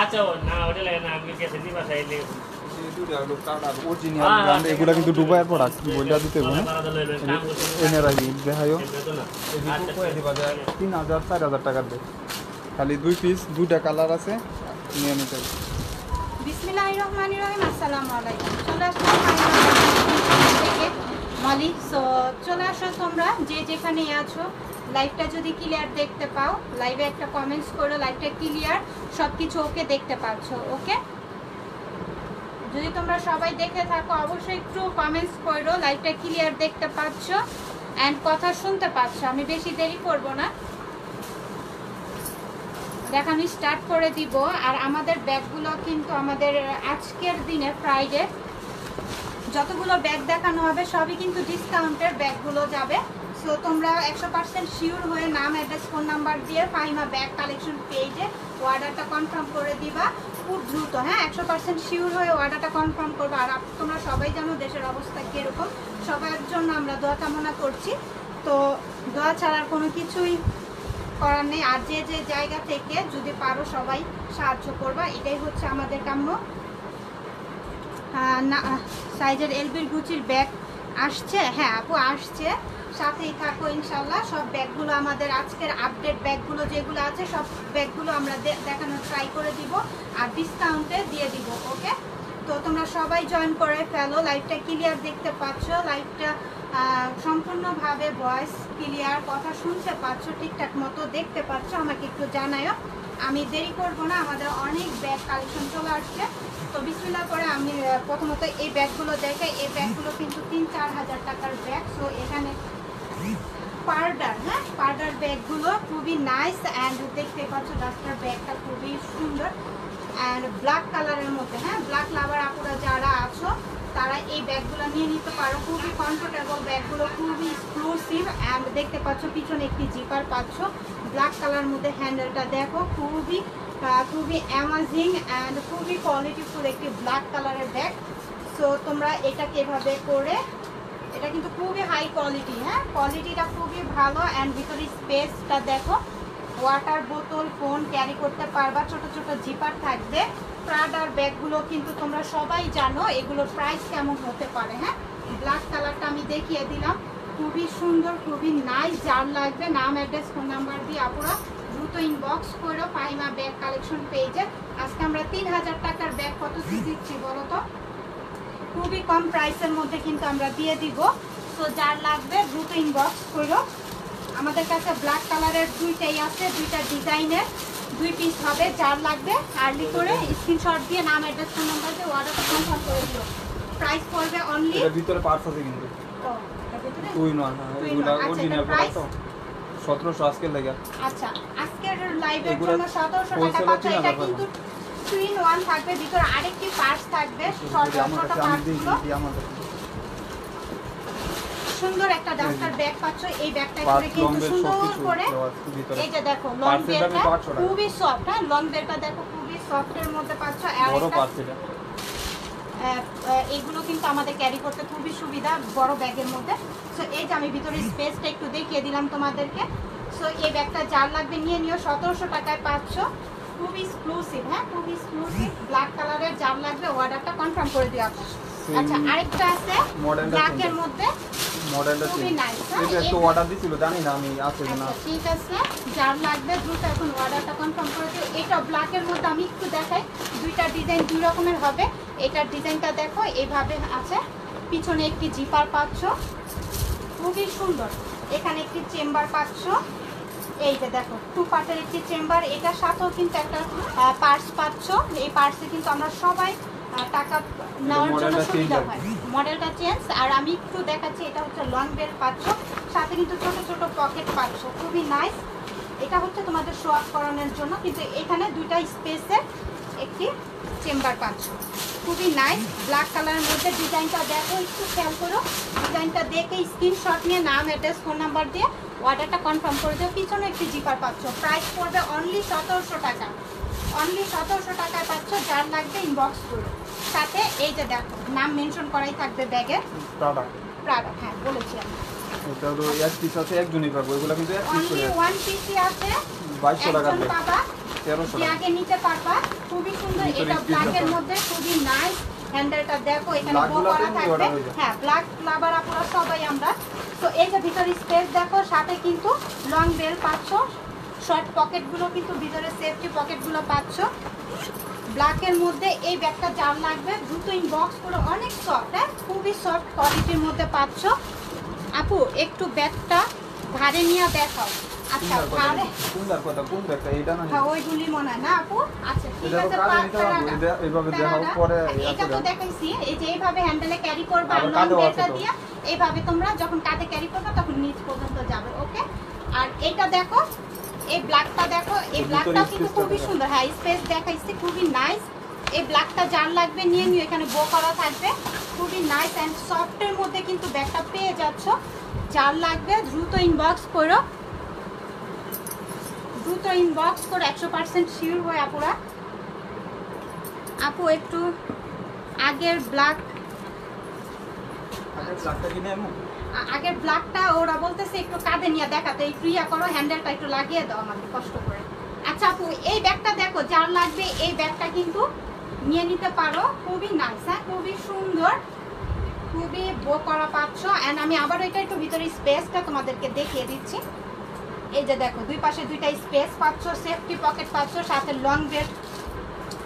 আচ্ছা না ওটা লাগে না আমি কেসে দিবা চাইলে এগুলা কিন্তু দুবাইয়ের প্রোডাক্ট বইটা দিতে হবে এনে রাখি দেখাইও 3,000 4,000 টাকার দেয় খালি 2 পিস 2টা কালার আছে নিয়ে নিতে হবে। বিসমিল্লাহির রহমানির রহিম। আসসালামু আলাইকুম। চলে আসলাম মালিক। সো চলে আসো তোমরা যে যেখানে আছো, লাইভটা যদি ক্লিয়ার দেখতে পাও লাইভে একটা কমেন্টস করো, লাইভটা ক্লিয়ার সব কিছু ওকে দেখতে পাচ্ছ। ওকে, যদি তোমরা সবাই দেখে থাকো অবশ্যই একটু কমেন্টস করো লাইভটা ক্লিয়ার দেখতে পাচ্ছ অ্যান্ড কথা শুনতে পাচ্ছ। আমি বেশি দেরি করব না, দেখা আমি স্টার্ট করে দিব। আর আমাদের ব্যাগগুলো কিন্তু আমাদের আজকের দিনে ফ্রাইডে যতগুলো ব্যাগ দেখানো হবে সবই কিন্তু ডিসকাউন্টের ব্যাগগুলো যাবে। সো তোমরা 100% শিওর হয়ে নাম, অ্যাড্রেস, ফোন নাম্বার দিয়ে ফাহিমা ব্যাগ কালেকশন পেজে অর্ডারটা কনফার্ম করে দিবা খুব দ্রুত। হ্যাঁ, 100% শিওর হয়ে অর্ডারটা কনফার্ম করবে। আর তোমরা সবাই জানো দেশের অবস্থা কীরকম, সবার জন্য আমরা দোয়া কামনা করছি। তো দোয়া ছাড়ার কোনো কিছুই করার নেই। আর যে যে জায়গা থেকে যদি পারো সবাই সাহায্য করবা, এটাই হচ্ছে আমাদের কাম্য। না সাইজের এলবির গুচির ব্যাগ আসছে? হ্যাঁ আপু আসছে, সাথেই থাকো ইনশাল্লাহ। সব ব্যাগগুলো আমাদের আজকের আপডেট ব্যাগগুলো যেগুলো আছে সব ব্যাগগুলো আমরা দেখানোর ট্রাই করে দিব আর ডিসকাউন্টে দিয়ে দিব। ওকে, তো তোমরা সবাই জয়েন করে ফেলো। লাইভটা ক্লিয়ার দেখতে পাচ্ছ, লাইভটা সম্পূর্ণভাবে ভয়েস ক্লিয়ার, কথা শুনতে পাচ্ছ, ঠিকঠাক মতো দেখতে পাচ্ছ, আমাকে একটু জানায়ও। আমি দেরি করব না, আমাদের অনেক ব্যাগ কালেকশন চলে আসছে। তো বিসমিল্লাহ করে আমি প্রথমত এই ব্যাগগুলো দেখে, এই ব্যাগগুলো কিন্তু 3-4 হাজার টাকার ব্যাগ। সো এখানে পার্ডার, হ্যাঁ পার্ডার ব্যাগগুলো খুবই নাইস অ্যান্ড দেখতে পাচ্ছ ডাস্টার ব্যাগটা খুবই সুন্দর অ্যান্ড ব্ল্যাক কালারের মধ্যে। হ্যাঁ, ব্ল্যাক লাভার আপুরা যারা আছো তারা এই ব্যাগগুলো নিয়ে নিতে পারো। খুবই কমফোর্টেবল ব্যাগগুলো, খুবই এক্সক্লুসিভ অ্যান্ড দেখতে পাচ্ছ পিছনে একটি জিপার পাচ্ছ ব্ল্যাক কালার মধ্যে। হ্যান্ডেলটা দেখো খুবই অ্যামাজিং অ্যান্ড খুবই কোয়ালিটিফুল একটি ব্ল্যাক কালারের ব্যাগ। সো তোমরা এটাকে এভাবে করে, এটা কিন্তু খুবই হাই কোয়ালিটি, হ্যাঁ কোয়ালিটিটা খুবই ভালো অ্যান্ড ভিতরে স্পেসটা দেখো, ওয়াটার বোতল, ফোন ক্যারি করতে পারবা, ছোট ছোট জিপার থাকবে। প্রাডার ব্যাগগুলো কিন্তু তোমরা সবাই জানো এগুলোর প্রাইস কেমন হতে পারে। হ্যাঁ, ব্ল্যাক কালারটা আমি দেখিয়ে দিলাম, খুবই সুন্দর, খুবই নাইস। যার লাগবে নাম, অ্যাড্রেস, ফোন নাম্বার দিয়ে আপুরা দ্রুত ইনবক্স করো ফাহিমা ব্যাগ কালেকশন পেজে। আজকে আমরা 3,000 টাকার ব্যাগ কত দিচ্ছি বলো তো? খুবই কম প্রাইসের মধ্যে কিন্তু আমরা দিয়ে দিব। তো যার লাগবে দ্রুত ইনবক্স করো। আমাদের কাছে ব্ল্যাক কালারের দুইটাই আছে, দুইটা ডিজাইনের 2 পিস হবে। যার লাগবে আর্লি করে স্ক্রিনশট দিয়ে নাম, অ্যাড্রেস, ফোন নাম্বার দিয়ে অর্ডারটা কনফার্ম করে দিও। প্রাইস পড়বে অনলি, এর ভিতরে পার্টস আছে কিন্তু ও এর ভিতরে তুই না এগুলা অরিজিনাল প্রোডাক্ট তো 1700 আজকের লাগা। আচ্ছা, আজকের লাইভের জন্য 1700 টাকা পাচ্ছ। এটা কিন্তু 2-in-1 থাকবে, ভিতরে আরেকটি পার্টস থাকবে। ছোট পার্টসগুলো সুন্দর একটা ডাস্টার ব্যাগ পাচ্ছ। এই ব্যাগটা করে কিন্তু সুন্দর করে, এই যে দেখো লং বেলটা খুবই সফট। হ্যাঁ, লং বেলটা দেখো খুবই সফটের মধ্যে পাচ্ছ। আর এইগুলো কিন্তু আমাদের ক্যারি করতে খুবই সুবিধা বড় ব্যাগের মধ্যে। সো এই যে আমি ভিতরে স্পেসটা একটু দেখিয়ে দিলাম তোমাদেরকে। সো এই ব্যাগটা যার লাগবে নিয়ে নিও, 1700 টাকায় পাচ্ছ। খুবই এক্সক্লুসিভ, হ্যাঁ খুবই এক্সক্লুসিভ ব্ল্যাক কালারের। যার লাগবে অর্ডারটা কনফার্ম করে দিও আপনি। আচ্ছা, আরেকটা আছে ব্ল্যাকের মধ্যে, মডেলটা খুবই নাইস। এটা তো অর্ডার দিছিল জানি না আমি, আছে না? ঠিক আছে, যার লাগবে দ্রুত এখন অর্ডারটা কনফার্ম করে দিও। এটা ব্ল্যাকের মধ্যে আমি একটু দেখাই, দুইটা ডিজাইন দুই রকমের হবে। এটার ডিজাইনটা দেখো এইভাবে আছে, পিছনে একটি জিপার পাচ্ছ, খুবই সুন্দর। এখানে একটি চেম্বার পাচ্ছ, এই যে দেখো 2 পার্টের একটি চেম্বার। এটার সাথেও কিন্তু একটা পার্স পাচ্ছ। এই পার্সে কিন্তু আমরা সবাই টাকা নেওয়ার জন্য সুবিধা হয়। মডেলটা চেঞ্জ। আর আমি একটু দেখাচ্ছি, এটা হচ্ছে লং বেল্ট পাচ্ছ, সাথে কিন্তু ছোট ছোট পকেট পাচ্ছ, খুবই নাইস। এটা হচ্ছে তোমাদের শো আপ করানোর জন্য, কিন্তু এখানে দুইটা স্পেসের একটি চেম্বার পাচ্ছ, খুবই নাইস ব্ল্যাক কালারের মধ্যে। ডিজাইনটা দেখো, একটু খেয়াল করো, ডিজাইনটা দেখে স্ক্রিনশট নিয়ে নাম, অ্যাড্রেস, ফোন নাম্বার দিয়ে অর্ডারটা কনফার্ম করে দিও। পিছনে একটি জিপার পাচ্ছ। প্রাইস পড়বে অনলি 1700 টাকা, অনলি 1700 টাকায় পাচ্ছ। যার লাগবে ইনবক্স করো। সাথে এই যে দেখো নাম মেনশন করাই থাকবে ব্যাগে, প্রাডা। হ্যাঁ বলেছি আমি। এটা হলো এক পিস আছে, একজনই পাবো। এগুলো কিন্তু এক পিস অনলি করে ওয়ান পিসি আছে, 2200 টাকা একজন ব্যাগ, পাবা, 1300 যে টাকা। আগে নিতে পারবা। খুবই সুন্দর, ভিতরে এটা স্টিচ ব্ল্যাকের দেওয়া। মধ্যে খুবই নাইস। হ্যান্ডেলটা দেখো, এখানে Black বো গুলোতে করা এমনি থাকবে। order হয়ে যায়। হ্যাঁ, ব্ল্যাক লাভার আপুরা সবাই আমরা। তো এই যে ভিতরে স্পেস দেখো, সাথে কিন্তু লং বেল পাচ্ছ, শর্ট পকেটগুলো কিন্তু ভিতরে সেফটি পকেটগুলো পাচ্ছ। ব্ল্যাকের মধ্যে এই ব্যাগটা যার লাগবে দ্রুত ইনবক্স করে। অনেক সফট, হ্যাঁ, খুবই সফট কোয়ালিটির মধ্যে পাচ্ছ। আপু একটু ব্যাগটা ঘাড়ে নিয়ে দেখাও। আচ্ছা, ঘাড়ে, সুন্দর কথা, কোন ব্যাগটা? এটা না, হ্যাঁ ওইগুলি মনে হয় না আপু। আচ্ছা ঠিক এটা তো আছে, কাজে নিতে পারবো। এটা এইভাবে দেখাও, পরে এটা তো দেখাইছি। এই যে এইভাবে হ্যান্ডেলে ক্যারি করবে আর আবার লং কাঁধেও আছে বেলটা তো। দিয়ে এইভাবে তোমরা যখন কাঁধে ক্যারি করবে তখন নিচ পর্যন্ত যাবে। ওকে, আর এটা দেখো, এই ব্ল্যাকটা দেখো, এই ব্ল্যাকটা কিন্তু খুবই সুন্দর। হ্যাঁ, স্পেস দেখাইছি, খুবই নাইস। এই ব্ল্যাকটা যার লাগবে নিয়ে নিও, এখানে বো করা থাকবে। খুবই নাইস অ্যান্ড সফটের মধ্যে কিন্তু ব্যাগটা পেয়ে যাচ্ছ। যার লাগবে দ্রুত ইনবক্স করো, দ্রুত ইনবক্স করো। 100% শিওর হয় আপুরা। আপু একটু আগের ব্ল্যাক, আগে ব্ল্যাকটা কিনে আনো। আগের ব্ল্যাকটা ওরা বলতেছে একটু কাঁধে নিয়ে দেখাতে, একটু ইয়া করো, হ্যান্ডেলটা একটু লাগিয়ে দাও আমাকে কষ্ট করে। আচ্ছা আপু, এই ব্যাগটা দেখো, যার লাগবে এই ব্যাগটা কিন্তু নিয়ে নিতে পারো। খুবই নাইস, হ্যাঁ, খুবই সুন্দর, খুবই বো করা পাচ্ছ। অ্যান্ড আমি আবার এটা একটু ভিতরে স্পেসটা তোমাদেরকে দেখিয়ে দিচ্ছি। এই যে দেখো, দুই পাশে দুইটা স্পেস পাচ্ছ, সেফটি পকেট পাচ্ছ, সাথে লং বেল্ট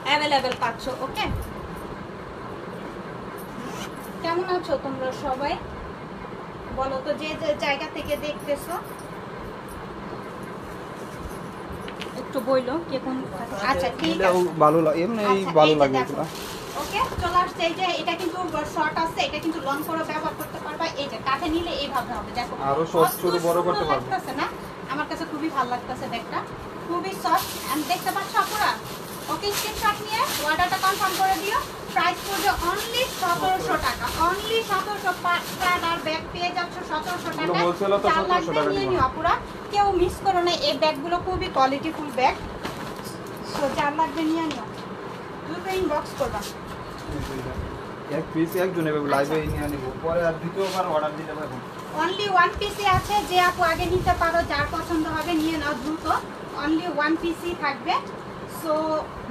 অ্যাভেলেবেল পাচ্ছ। ওকে, কেমন আছো তোমরা সবাই? বলো তো, যে যে জায়গা থেকে দেখতেছো একটু বইলো কে কোন। আচ্ছা ঠিক এটাও আছে, ভালো লাগে, এমনি আচ্ছা, ভালো এই যে লাগে দেখো। এগুলা। ওকে, চলে আসছে। এই যে এটা কিন্তু শর্ট আছে, এটা কিন্তু লং করে ব্যবহার করতে পারবা। এই যে কাঁধে নিলে এইভাবে হবে, দেখো আরো short কত ছোট বড় করতে সুন্দর পারবো। লাগতেছে না? আমার কাছে খুবই ভালো লাগতেছে ব্যাগটা, খুবই সফট। এন্ড দেখতে পাচ্ছ আপুরা? ওকে, স্ক্রিনশট নিয়ে অর্ডারটা কনফার্ম করে দিও। প্রাইস পড়বে অনলি 1700 টাকা, অনলি 1700 টাকা। আর ব্যাগ পেয়ে যাচ্ছ 1700 এগুলো টাকা। wholesale তো 1700 টাকা নিয়ে দিব। নিও আপুরা, কেউ মিস করো না। এই ব্যাগগুলো খুবই কোয়ালিটিফুল ব্যাগ। সো যার লাগবে নিয়ে নিও, দ্রুত ইনবক্স করবা। এক পিস একজনে লাইভে নিয়ে নিব, পরে আর দ্বিতীয়বার অর্ডার দিতে পারবো। অনলি ওয়ান পিসি আছে, যে আপু আগে নিতে পারো, যার পছন্দ হবে নিয়ে নাও দ্রুত। অনলি ওয়ান পিসি থাকবে। সো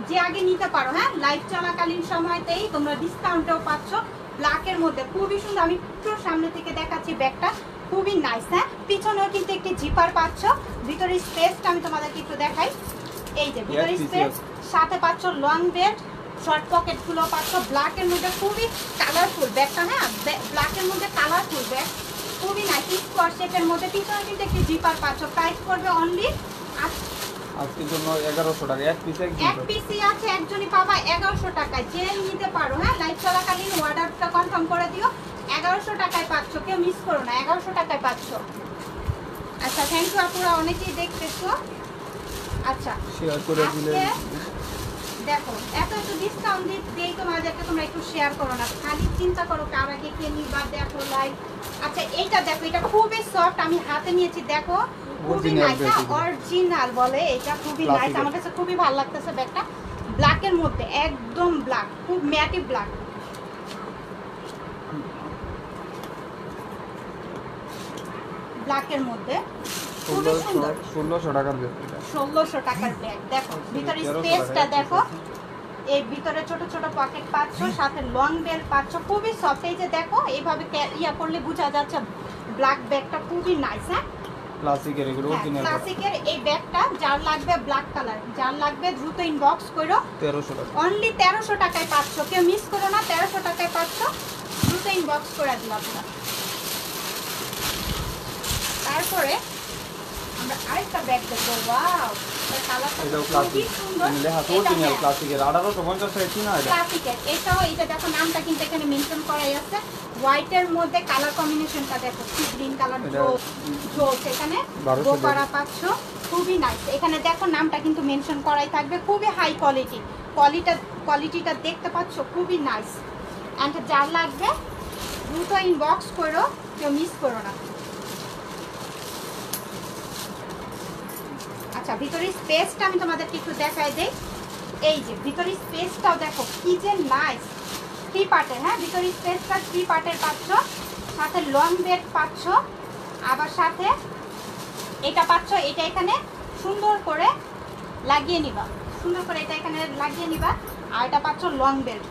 যে আগে নিতে পারো, হ্যাঁ, লাইভ চলাকালীন সময়তেই তোমরা ডিসকাউন্টেও পাচ্ছ। ব্ল্যাকের মধ্যে খুবই সুন্দর। আমি একটু সামনে থেকে দেখাচ্ছি ব্যাগটা, খুবই নাইস। হ্যাঁ, পিছনেও কিন্তু একটি জিপার পাচ্ছ। ভিতরে স্পেসটা আমি তোমাদেরকে একটু দেখাই। এই যে ভিতরে Yes, স্পেস, সাথে পাচ্ছ লং বেল্ট, শর্ট পকেটগুলো পাচ্ছ। ব্ল্যাকের মধ্যে খুবই কালারফুল ব্যাগটা, হ্যাঁ, ব্ল্যাকের মধ্যে কালারফুল ব্যাগ, খুবই নাইস। স্কোয়ার শেপের মধ্যে পিছনে কিন্তু একটি জিপার পাচ্ছ। প্রাইস করবে অনলি, আজকের জন্য 1100 টাকা, এক পিস এক একজন। পিসি আছে, একজনই পাবা 1100 টাকায়। যে নিতে পারো, হ্যাঁ, লাইভ চলাকালীন অর্ডারটা কনফার্ম করে দিও। 1100 টাকায় পাচ্ছ, কেউ মিস করো না, 1100 টাকায় পাচ্ছ। আচ্ছা, থ্যাংক ইউ আপুরা, অনেকেই দেখতেছো। আচ্ছা, শেয়ার করে দিলে আজকে দেখো এত একটু ডিসকাউন্ট দিই তোমাদেরকে, তোমরা একটু শেয়ার করো না, খালি চিন্তা করো কার আগে কে নিবা। দেখো লাইভ। আচ্ছা, এইটা দেখো, এটা খুবই সফট, আমি হাতে নিয়েছি, দেখো খুবই Original নাইস। ব্যাগ। অরিজিনাল বলে এটা, খুবই Classic নাইস। আমার কাছে খুবই ভালো লাগতেছে ব্যাগটা। ব্ল্যাকের মধ্যে একদম ব্ল্যাক, খুব ম্যাটি ব্ল্যাক। ব্ল্যাকের মধ্যে খুবই সুন্দর। 1600 টাকার ব্যাগ এটা। 1600 টাকার ব্যাগ। দেখো ভিতরে 1300 স্পেসটা টাকা, দেখো, এই ভিতরে ছোট ছোট পকেট পাচ্ছ, সাথে লং বেল্ট পাচ্ছ, খুবই সফট। এই যে দেখো, এইভাবে ইয়া করলে বোঝা যাচ্ছে ব্ল্যাক ব্যাগটা খুবই নাইস। হ্যাঁ, ক্লাসিকের এগুলো অরিজিনাল ক্লাসিকের এই ব্যাগটা যার লাগবে ব্ল্যাক কালার, যার লাগবে দ্রুত ইনবক্স করো। 1300 টাকা। অনলি 1300 টাকায় পাচ্ছ, কেউ মিস করো না। 1300 টাকায় পাচ্ছ, দ্রুত ইনবক্স করে দিলাম আপনারা। তারপরে আমরা আরেকটা ব্যাগ দেখবো। ওয়াও, এর কালারটা এটাও খুবই ক্লাসিক, সুন্দর। লেখা আছে অরিজিনাল ক্লাসিকের 1850 টাকা কিনা এটা। ক্লাসিকের এটাও, এটা দেখো নামটা কিন্তু এখানে মেনশন করাই আছে। হোয়াইটের মধ্যে কালার কম্বিনেশনটা দেখো, কি গ্রিন কালার এটা জোস। এখানে 1200 গো করা পাচ্ছ, খুবই নাইস। এখানে দেখো নামটা কিন্তু মেনশন করাই থাকবে। খুবই হাই কোয়ালিটি, কোয়ালিটিটা দেখতে পাচ্ছ, খুবই নাইস। অ্যান্ড যার লাগবে দ্রুত ইনবক্স করো, কেউ মিস করো না। আচ্ছা, ভিতরের স্পেসটা আমি তোমাদেরকে একটু দেখাই দেই। এই যে ভিতরের স্পেসটাও দেখো কি যে নাইস, 3 পার্টের। হ্যাঁ, ভিতরের স্পেসটা 3 পার্টের পাচ্ছ, সাথে লং বেড পাচ্ছ, আবার সাথে এটা পাচ্ছ, এটা এখানে সুন্দর করে লাগিয়ে নিবা, সুন্দর করে এটা এখানে লাগিয়ে নিবা। আর এটা পাচ্ছ লং বেল্ট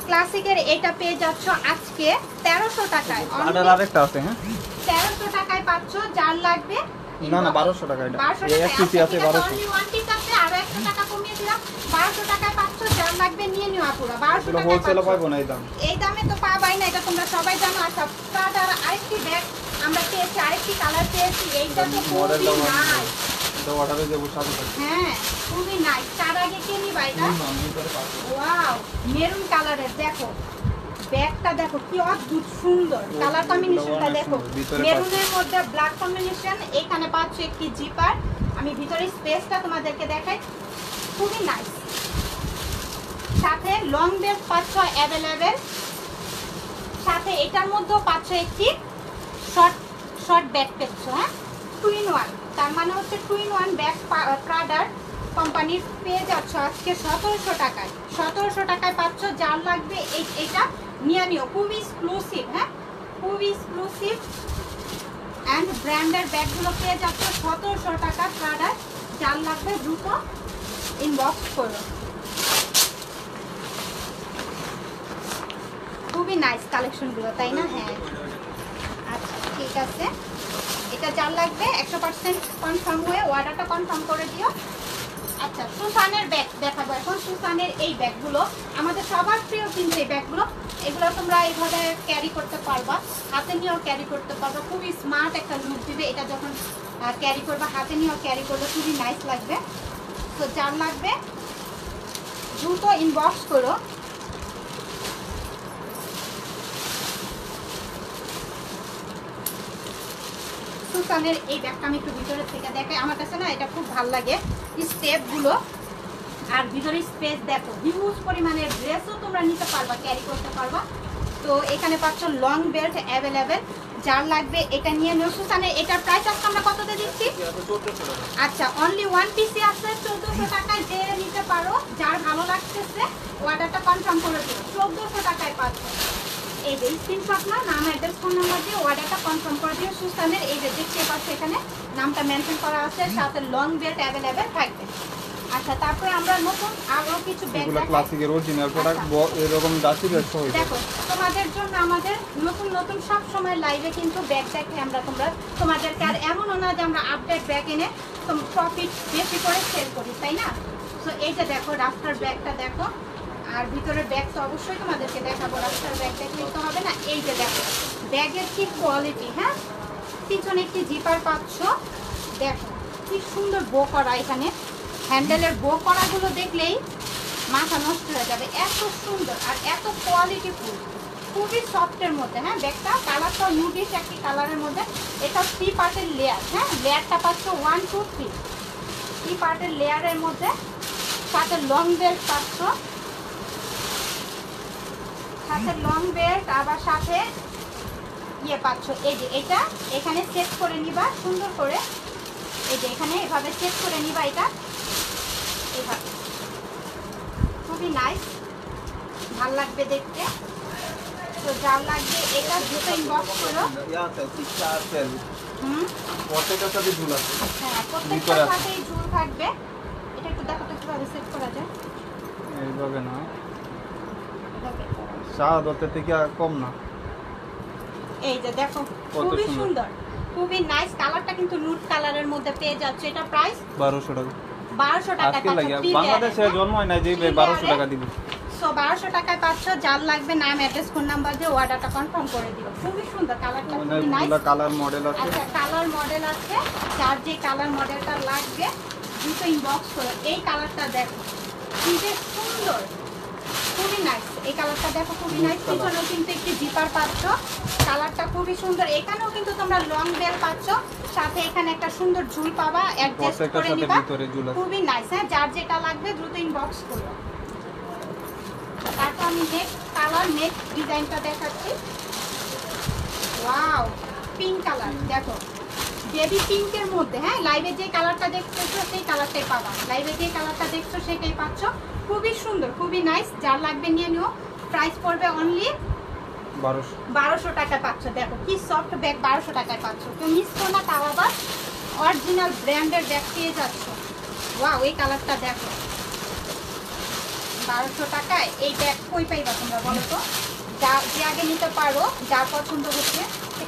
ক্লাসিকের, এটা পেয়ে যাচ্ছ আজকে 1300 টাকায়। আরেকটা আছে, হ্যাঁ 1300 টাকায় পাচ্ছ, যার লাগবে না 1200 টাকা। এটা 1200 এক পিসি আছে 1200। অনলি ওয়ান পিস আছে, আরো 100 টাকা কমিয়ে দিলাম, 1200 টাকায় পাচ্ছ, যার লাগবে নিয়ে নিও আপুরা। 1200 টাকা হোলসেল পাবো না এই দাম, এই দামে তো পাবাই না, এটা তোমরা সবাই জানো। আচ্ছা প্রাডার আরেকটি ব্যাগ আমরা পেয়েছি, আরেকটি কালার পেয়েছি, এইটা তো খুবই নাইস। এটা অর্ডারে দেব সাথে। হ্যাঁ খুবই নাইস। তার আগে কে নিবা এটা? ওয়াও, মেরুন কালারের, দেখো ব্যাগটা দেখো কি অদ্ভুত সুন্দর, কালার কম্বিনেশনটা দেখো, মেরুনের মধ্যে ব্ল্যাক কম্বিনেশন। এখানে পাচ্ছ একটি জিপার, আমি ভিতরে স্পেসটা তোমাদেরকে দেখাই, খুবই নাইস। সাথে লং বেল্ট পাচ্ছ অ্যাভেলেবেল, সাথে এটার মধ্যেও পাচ্ছ একটি শর্ট ব্যাগ পাচ্ছ, হ্যাঁ 2 in 1, তার মানে হচ্ছে 2 in 1 ব্যাগ প্রাডার কোম্পানির পেয়ে যাচ্ছ আজকে 1700 টাকায়। 1700 টাকায় পাচ্ছ, যার লাগবে এইটা নিয়ে নিও, খুবই এক্সক্লুসিভ, হ্যাঁ খুবই এক্সক্লুসিভ অ্যান্ড ব্র্যান্ডের ব্যাগগুলো পেয়ে যাচ্ছ 1700 টাকা প্রাডার, যার লাগবে দ্রুত ইনবক্স করো। খুবই নাইস কালেকশনগুলো, তাই না? হ্যাঁ আচ্ছা ঠিক আছে, এটা যার লাগবে 100% কনফার্ম হয়ে অর্ডারটা কনফার্ম করে দিও। আচ্ছা সুসানের ব্যাগ দেখাবো এখন। সুসানের এই ব্যাগগুলো আমাদের সবার প্রিয় কিন্তু এই ব্যাগগুলো, এগুলো তোমরা এইভাবে ক্যারি করতে পারবা, হাতে নিয়েও ক্যারি করতে পারবা, খুবই স্মার্ট একটা লুক দিবে এটা যখন ক্যারি করবা, হাতে নিয়েও ক্যারি করলে খুবই নাইস লাগবে। তো যার লাগবে দ্রুত ইনবক্স করো। সুসানের এই ব্যাগটা আমি একটু ভিতরের থেকে দেখাই, আমার কাছে না এটা খুব ভালো লাগে, স্টেপগুলো আর ভিতরে স্পেস দেখো, হিউজ পরিমাণের ড্রেসও তোমরা নিতে পারবা, ক্যারি করতে পারবা। তো এখানে পাচ্ছ লং বেল্ট অ্যাভেলেবেল, যার লাগবে এটা নিয়ে নিও। সুসানের এটার প্রাইস আজকে আমরা কততে দিচ্ছি? আচ্ছা অনলি ওয়ান পিসি আছে 1400 টাকায়, যে নিতে পারো, যার ভালো লাগতেছে অর্ডারটা কনফার্ম করে দিও। 1400 টাকায় পাচ্ছ, এই যে স্ক্রিনশট না, নাম অ্যাড্রেস ফোন নাম্বার দিয়ে অর্ডারটা কনফার্ম করে দিও। সুসানের এই যে দেখতে পাচ্ছ এখানে নামটা মেনশন করা আছে, সাথে লং বেল্ট অ্যাভেলেবেল থাকবে। আচ্ছা তারপরে আমরা নতুন আরো কিছু ব্যাগ এগুলো ক্লাসিকের অরিজিনাল প্রোডাক্ট, এরকম দাসি ব্যাগ সহ। দেখো তোমাদের জন্য আমাদের নতুন নতুন সব সময় লাইভে কিন্তু ব্যাগ দেখে আমরা তোমাদেরকে, আর এমনও না যে আমরা আপডেট ব্যাগ এনে প্রফিট বেশি করে সেল করি, তাই না? সো এই যে দেখো রাস্তার ব্যাগটা দেখো, আর ভিতরের ব্যাগ তো অবশ্যই তোমাদেরকে দেখাবো, রাস্তার ব্যাগ দেখলেই তো হবে না। এই যে দেখো ব্যাগের কি কোয়ালিটি, হ্যাঁ পিছনে একটি জিপার পাচ্ছ, দেখো কি সুন্দর বো করা, এখানে হ্যান্ডেলের বো করাগুলো দেখলেই মাথা নষ্ট হয়ে যাবে, এত সুন্দর আর এত কোয়ালিটিফুল, খুবই সফটের মধ্যে। হ্যাঁ ব্যাগটা কালারটা নিউডিশ একটি কালারের মধ্যে, এটা 3 পার্টের লেয়ার, হ্যাঁ লেয়ারটা পাচ্ছ 1 2 3 3 পার্টের লেয়ারের মধ্যে, সাথে লং বেল্ট পাচ্ছ, সাথে লং বেল্ট, আবার সাথে ইয়ে পাচ্ছ, এই যে এটা এখানে সেট করে নিবা সুন্দর করে, এই যে এখানে এভাবে সেট করে নিবা, এটা এভাবে খুবই নাইস, ভাল লাগবে দেখতে। তো যার লাগবে এটা দ্রুত ইনবক্স করো। প্রত্যেকটার সাথে ঝুল আছে, হ্যাঁ প্রত্যেকটার সাথেই ঝুল থাকবে। এটা একটু দেখো তো কিভাবে সেট করা যায়। এইভাবে না, শাহাদতের থেকে কম না। এই যে দেখো খুবই সুন্দর, খুবই নাইস, কালারটা কিন্তু নুট কালারের মধ্যে পেয়ে যাচ্ছে। এটা প্রাইস 1200 টাকা। 1200 টাকা আজকে লাগে বাংলাদেশে জন্ম হয় না যে 1200 টাকা দিবে। সো 1200 টাকায় পাচ্ছ, যার লাগবে নাম অ্যাড্রেস ফোন নাম্বার দিয়ে অর্ডারটা কনফার্ম করে দিও। খুবই সুন্দর কালারটা, খুবই নাইস। কালার মডেল আছে। আচ্ছা কালার মডেল আছে, যার যে কালার মডেলটা লাগবে দ্রুত ইনবক্স করো। এই কালারটা দেখো কি যে সুন্দর, খুবই নাইস, এই কালারটা দেখো খুবই নাইস। পিছনেও কিন্তু একটি জিপার পাচ্ছ, কালারটা খুবই সুন্দর। এখানেও কিন্তু তোমরা লং বেল পাচ্ছ, সাথে এখানে একটা সুন্দর ঝুল পাবা, অ্যাডজাস্ট করে নিবা, খুবই নাইস। হ্যাঁ যার যেটা লাগবে দ্রুত ইনবক্স করো। তারপর আমি নেক্সট কালার, নেক্সট ডিজাইনটা দেখাচ্ছি। ওয়াও পিঙ্ক কালার, দেখো বেবি পিঙ্কের মধ্যে, হ্যাঁ লাইভে যে কালারটা দেখছো সেই কালারটাই পাবা, লাইভে যে কালারটা দেখছো সেটাই পাচ্ছ, খুবই সুন্দর, খুবই নাইস। যার লাগবে নিয়ে নিও। প্রাইস পড়বে অনলি 1200 টাকায় পাচ্ছ। দেখো কি সফট ব্যাগ, 1200 টাকায় পাচ্ছ। কেউ মিস করো না, তাও আবার অরিজিনাল ব্র্যান্ডের ব্যাগ পেয়ে যাচ্ছ। ওয়াও, এই কালারটা দেখো, 1200 টাকায় এই ব্যাগ কই পাইবা তোমরা বলো তো? যা যে আগে নিতে পারো, যার পছন্দ হচ্ছে।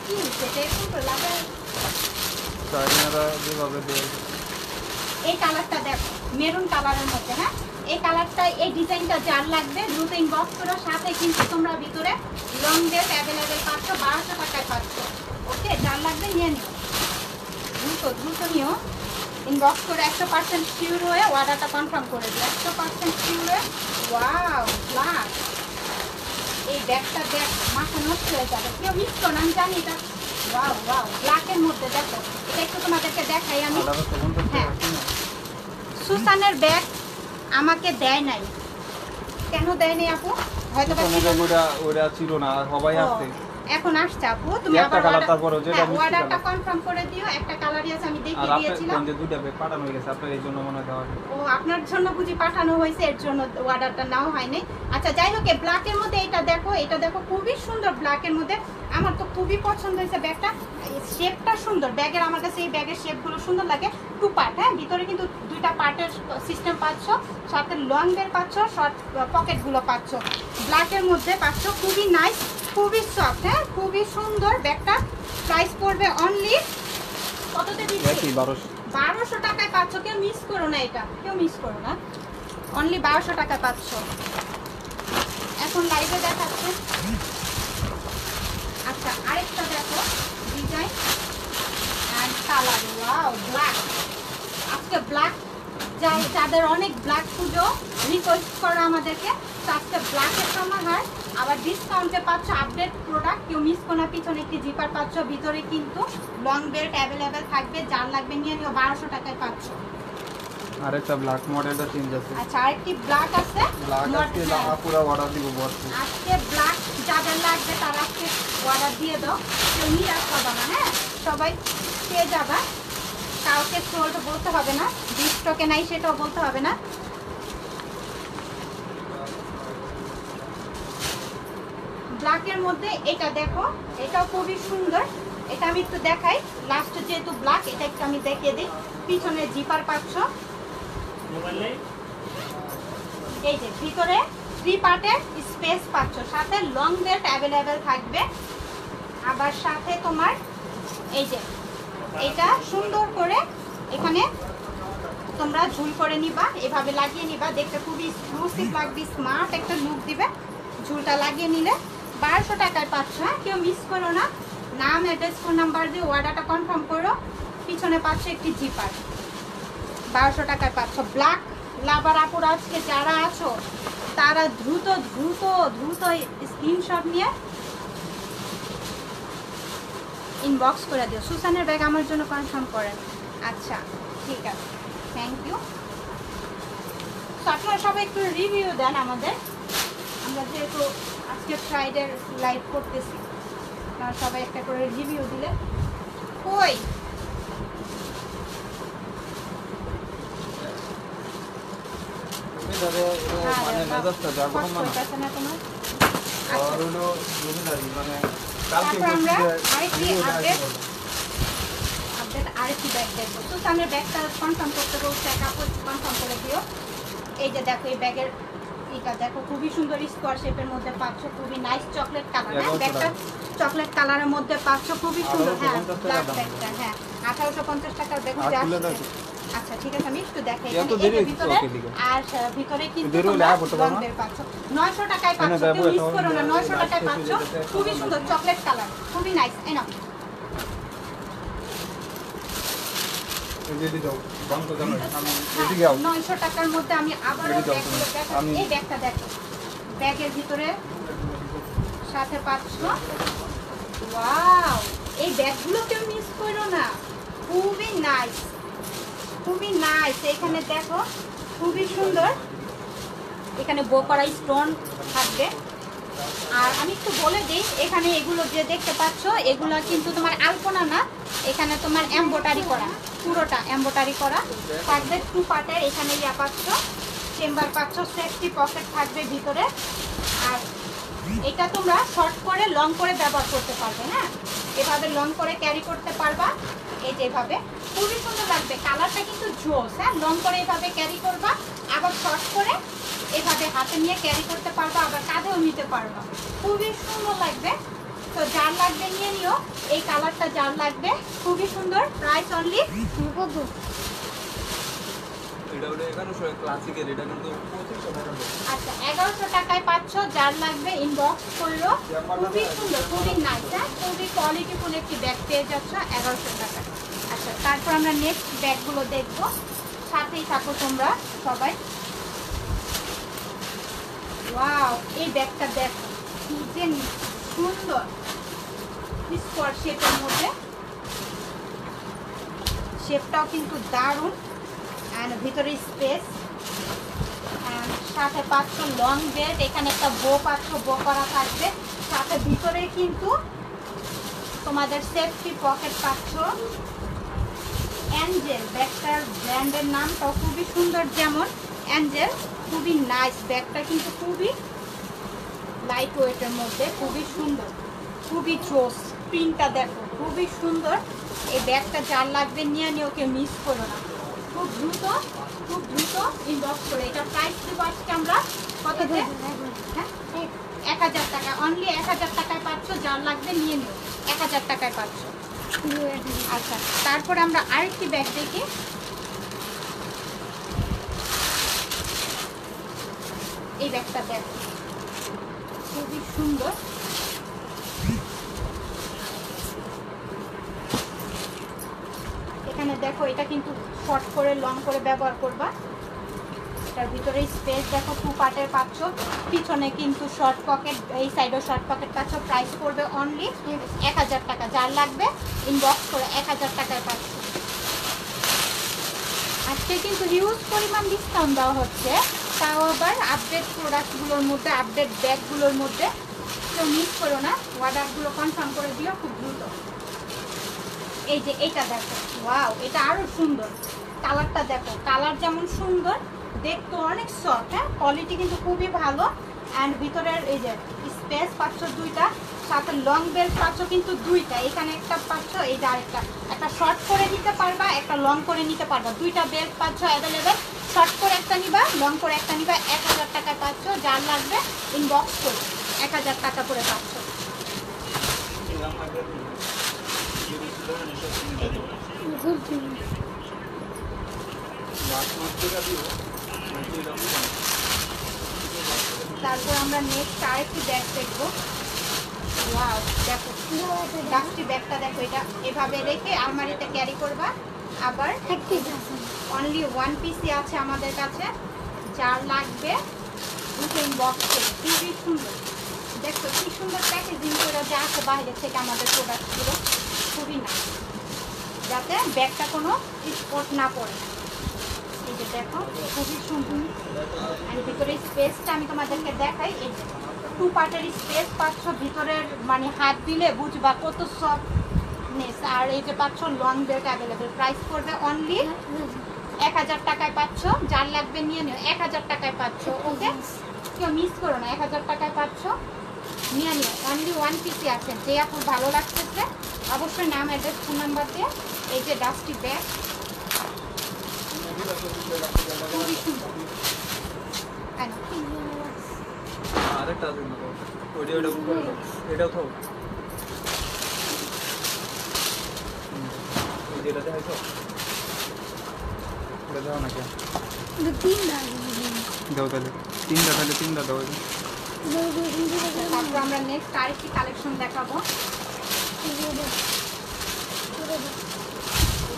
কি হচ্ছে এটা একটু লাগাই, এই কালারটা দেখো, মেরুন কালারের মধ্যে। হ্যাঁ, এই কালারটা, এই ডিজাইনটা যার লাগবে দ্রুত ইনবক্স করো। সাথে কিন্তু তোমরা ভিতরে লং ড্রেস অ্যাভেলেবেল পাচ্ছ, 1200 টাকায় পাচ্ছ। ওকে, যার লাগবে নিয়ে নিও, দ্রুত নিও। ইনবক্স করে 100% শিওর হয়ে অর্ডারটা কনফার্ম করে দিও, 100% শিওর হয়ে। ওয়াও, ব্ল্যাক, এই ব্যাগটা দেখ, মাথা নষ্ট হয়ে যাবে, কেউ মিস করো না, আমি জানি এটা। ওয়াও ওয়াও, ব্ল্যাকের মধ্যে দেখো, এটা একটু তোমাদেরকে দেখাই আমি। হ্যাঁ, সুসানের ব্যাগ আমাকে দেয় নাই, কেন দেয় নাই আপু? হয়তো ওটা ছিল না, সবাই আসছে, এখন আসছে আপু। তুমি আবার অর্ডারটা কনফার্ম করে দিও। একটা কালারই আছে, আমি দেখিয়ে দিয়েছিলাম। যে দুটো ব্যাগ পাঠানো হয়ে গেছে, আপনার এই জন্য মনে হয় দেওয়া। ও, আপনার জন্য বুঝি পাঠানো হয়েছে, এর জন্য অর্ডারটা নাও হয়নি। আচ্ছা, যাই হোক, ব্ল্যাকের মধ্যে এটা দেখো, এটা দেখো, খুবই সুন্দর ব্ল্যাকের মধ্যে। আমার তো খুবই পছন্দ হয়েছে ব্যাগটা, শেপটা সুন্দর ব্যাগের। আমার কাছে এই ব্যাগের শেপগুলো সুন্দর লাগে। 2 পার্ট, হ্যাঁ, ভিতরে কিন্তু 2টা পার্টের সিস্টেম পাচ্ছ, সাথে লং বের পাচ্ছ, শর্ট পকেটগুলো পাচ্ছ। ব্ল্যাকের মধ্যে পাচ্ছ, খুবই নাইস, খুবই সফট। হ্যাঁ, খুবই সুন্দর ব্যাগটা। প্রাইস পড়বে অনলি কততে দিচ্ছি? 1200 টাকায় পাচ্ছ। কেউ মিস করো না, এটা কেউ মিস করো না, অনলি 1200 টাকায় পাচ্ছ। এখন লাইভে দেখাচ্ছে। আচ্ছা, আরেকটা দেখো design and colour. Wow, black. আজকে ব্ল্যাক, যাদের অনেক ব্ল্যাক খুঁজো, রিকোয়েস্ট করো আমাদেরকে। আজকে ব্ল্যাকের সমাহার, আবার ডিসকাউন্টে পাচ্ছ আপডেট প্রোডাক্ট। কেউ মিস করো না। পিছনে একটি জিপার পাচ্ছ, ভিতরে কিন্তু লং বেল্ট অ্যাভেলেবেল থাকবে, যার লাগবে নিয়ে নিও, 1200 টাকায় পাচ্ছ। আরেকটা ব্ল্যাক মডেলটা চেঞ্জ আছে। আচ্ছা, আরেকটি ব্ল্যাক আছে, ব্ল্যাক আজকে পুরো অর্ডার দিব বলছি। আজকে ব্ল্যাক যাদের লাগবে তারা আজকে অর্ডার দিয়ে দাও, কেউ নিরাশ হবে না। হ্যাঁ, সবাই পেয়ে যাবা, কাউকে সোল্ড বলতে হবে না, স্টকে নাই সেটাও বলতে হবে না। ব্ল্যাকের মধ্যে এটা দেখো, এটাও খুবই সুন্দর। এটা আমি একটু দেখাই, লাস্ট যেহেতু ব্ল্যাক, এটা একটু আমি দেখিয়ে দিই। পিছনে জিপার পাচ্ছ, এই যে ভিতরে 3 পার্টের স্পেস পাচ্ছ, সাথে লং বেল্ট অ্যাভেলেবেল থাকবে। আবার সাথে তোমার এই যে এটা সুন্দর করে এখানে তোমরা ঝুল করে নিবা, এভাবে লাগিয়ে নিবা, দেখতে খুবই এক্সক্লুসিভ লাগবে, স্মার্ট একটা লুক দিবে। ঝুলটা লাগিয়ে নিলে 1200 টাকায় পাচ্ছ। হ্যাঁ, কেউ মিস করো না, নাম, অ্যাড্রেস, ফোন নাম্বার দিয়ে অর্ডারটা কনফার্ম করো। পিছনে পাচ্ছ একটি জিপার, 1200 টাকায় পাচ্ছ। ব্ল্যাক লাভার আপুরা আজকে যারা আছো, তারা দ্রুত দ্রুত দ্রুত স্ক্রিনশট নিয়ে ইনবক্স করে দিও। সুসানের ব্যাগ আমার জন্য কনফার্ম করেন। আচ্ছা, ঠিক আছে, থ্যাংক ইউ। তো আপনারা সবাই একটু রিভিউ দেন আমাদের, আমরা যেহেতু আজকে ফ্রাইডে লাইভ করতেছি, আপনারা সবাই একটা করে রিভিউ দিলে। কই মানে মেজাজটা যা কোনো মানে না তোমার। আর হলো জমিদারি, মানে কালকে তারপর আমরা আরেকটি আপডেট আরেকটি ব্যাগ দেখবো। সুসানের ব্যাগটা কনফার্ম করতে বলছে, কাপড় কনফার্ম করে দিও। এই যে দেখো, এই ব্যাগের এটা দেখো, খুবই সুন্দর স্কোয়ার শেপের মধ্যে পাচ্ছ, খুবই নাইস চকলেট কালার। হ্যাঁ, ব্যাগটা চকলেট কালারের মধ্যে পাচ্ছ, খুবই সুন্দর। হ্যাঁ, ব্ল্যাক ব্যাগটা, হ্যাঁ, 1850 টাকার ব্যাগ আসছে। আচ্ছা, ঠিক আছে, আমি একটু দেখাই। ভিতরে আর ভিতরে কিন্তু পাচ্ছ 900 টাকায় পাচ্ছ, কেউ মিস করো না, 900 টাকায় পাচ্ছ, খুবই সুন্দর চকলেট কালার, খুবই নাইস। এই নাও, এদিকে যাও, বন্ধ করো, আমি এদিকে যাও। 900 টাকার মধ্যে আমি আবারও ব্যাগগুলো দেখাচ্ছি। এই ব্যাগটা দেখো, ব্যাগের ভিতরে সাথে পাচ্ছ। ওয়াও, এই ব্যাগগুলো কেউ মিস করো না, খুবই নাইস, খুবই নাইস। এখানে দেখো, খুবই সুন্দর, এখানে বো করা স্টোন থাকবে। আর আমি একটু বলে দিই, এখানে এগুলো যে দেখতে পাচ্ছ, এগুলো কিন্তু তোমার আলপনা না, এখানে তোমার এমব্রয়ডারি করা, পুরোটা এমব্রয়ডারি করা থাকবে। 2 পার্টের এখানে ইয়া পাচ্ছ, চেম্বার পাচ্ছ, সেফটি পকেট থাকবে ভিতরে। আর এটা তোমরা শর্ট করে লং করে ব্যবহার করতে পারবে। হ্যাঁ, এভাবে লং করে ক্যারি করতে পারবা। এই যে এভাবে খুবই সুন্দর লাগবে, কালারটা কিন্তু জোস। হ্যাঁ, লং করে এভাবে ক্যারি করবা, আবার শর্ট করে এভাবে হাতে নিয়ে ক্যারি করতে পারবা, আবার কাঁধেও নিতে পারবা, খুবই সুন্দর লাগবে। তো যার লাগবে নিয়ে নিও, এই কালারটা যার লাগবে খুবই সুন্দর। প্রাইস অনলি আচ্ছা 1100 টাকায় পাচ্ছ। যার লাগবে ইনবক্স করলো। খুবই সুন্দর, খুবই নাইস। হ্যাঁ, খুবই কোয়ালিটিফুল একটি ব্যাগ পেয়ে যাচ্ছ 1100 টাকায়। আচ্ছা, তারপর আমরা নেক্সট ব্যাগগুলো দেখবো, সাথেই থাকো তোমরা সবাই। ওয়াও, এই ব্যাগটা দেখো কি যে সুন্দর, স্কোয়ার শেপের মধ্যে, শেপটাও কিন্তু দারুণ। অ্যান্ড ভিতরে স্পেস, অ্যান্ড সাথে পাচ্ছ লং বেল্ট, এখানে একটা বো পাচ্ছ, বো করা থাকবে। সাথে ভিতরে কিন্তু তোমাদের সেফটি পকেট পাচ্ছ। অ্যাঞ্জেল ব্যাগটার ব্র্যান্ডের নামটাও খুবই সুন্দর, যেমন অ্যাঞ্জেল, খুবই নাইস। ব্যাগটা কিন্তু খুবই লাইট ওয়েটের মধ্যে, খুবই সুন্দর, খুবই জোস। প্রিন্টটা দেখো খুবই সুন্দর। এই ব্যাগটা যার লাগবে নিয়ে নিও, কেউ মিস করো না। খুব দ্রুত ইনবক্স করে। এটা প্রাইস দিব আজকে আমরা কত দিয়ে? হ্যাঁ, 1000 টাকা, অনলি 1000 টাকায় পাচ্ছ। যার লাগবে নিয়ে নিও, 1000 টাকায় পাচ্ছ। আচ্ছা, তারপরে আমরা আরেকটি ব্যাগ দেখি। এই ব্যাগটা দেখো খুবই সুন্দর। এখানে দেখো, এটা কিন্তু শর্ট করে লং করে ব্যবহার করবা। এটার ভিতরে স্পেস দেখো, 2 পার্টের পাচ্ছ। পিছনে কিন্তু শর্ট পকেট, এই সাইডেও শর্ট পকেট পাচ্ছ। প্রাইস পড়বে অনলি 1000 টাকা। যার লাগবে ইনবক্স করে 1000 টাকায় পাচ্ছ। আজকে কিন্তু হিউজ পরিমাণ ডিসকাউন্ট দেওয়া হচ্ছে, তাও আবার আপডেট প্রোডাক্টগুলোর মধ্যে, আপডেট ব্যাগগুলোর মধ্যে। কেউ মিস করো না, অর্ডারগুলো কনফার্ম করে দিও খুব দ্রুত। এই যে এটা দেখো, ওয়াও, এটা আরো সুন্দর। কালারটা দেখো, কালার যেমন সুন্দর, দেখতে অনেক সফট। হ্যাঁ, কোয়ালিটি কিন্তু খুবই ভালো। অ্যান্ড ভিতরের এই যে স্পেস পাচ্ছ 2টা, সাথে লং বেল্ট পাচ্ছ কিন্তু 2টা। এখানে একটা পাচ্ছ, এই যে আরেকটা, একটা শর্ট করে নিতে পারবা, একটা লং করে নিতে পারবা। 2টা বেল্ট পাচ্ছ অ্যাভেলেবেল। শর্ট করে একটা নিবা, লং করে একটা নিবা। 1000 টাকা পাচ্ছ। যার লাগবে ইনবক্স করে 1000 টাকা করে পাচ্ছ। তারপর আমরা নেক্সট আরেকটি ব্যাগ দেখবো। ওয়াও, দেখো ডাস্টি ব্যাগটা দেখো, এটা এভাবে রেখে আলমারিতে ক্যারি করবা। আবার অনলি 1 পিসই আছে আমাদের কাছে। যার লাগবে ইনবক্স করে। খুবই সুন্দর, দেখো কি সুন্দর প্যাকেজিং করে যা আছে বাইরে থেকে আমাদের প্রোডাক্টগুলো, খুবই না, যাতে ব্যাগটা কোনো স্পট না পড়ে। এই যে দেখো খুবই সুন্দর। আর ভিতরে স্পেসটা আমি তোমাদেরকে দেখাই। এই যে 2 পার্টের স্পেস পাচ্ছ, ভিতরের মানে হাত দিলে বুঝবা কত সফটনেস। আর এই যে পাচ্ছ লং বেল্ট অ্যাভেলেবেল। প্রাইস করবে অনলি 1000 টাকায় পাচ্ছ। যার লাগবে নিয়ে নিও, 1000 টাকায় পাচ্ছ। ওকে, কেউ মিস করো না, 1000 টাকায় পাচ্ছ, নিয়ে নিও। অনলি 1 পিসই আছে। যে আপুর ভালো লাগতেছে অবশ্যই নাম, অ্যাড্রেস, ফোন নাম্বার দিয়ে। এই যে ডাস্টি ব্যাগ খুবই সুন্দর। আরেকটা আছে না, ওইটা এটাও তো যেটা দেখাইছো ওটা দাও না কেন? দাও তাহলে 3টা, তাহলে 3টা দাও। তারপর আমরা নেক্সট আরেকটি কালেকশন দেখাবো।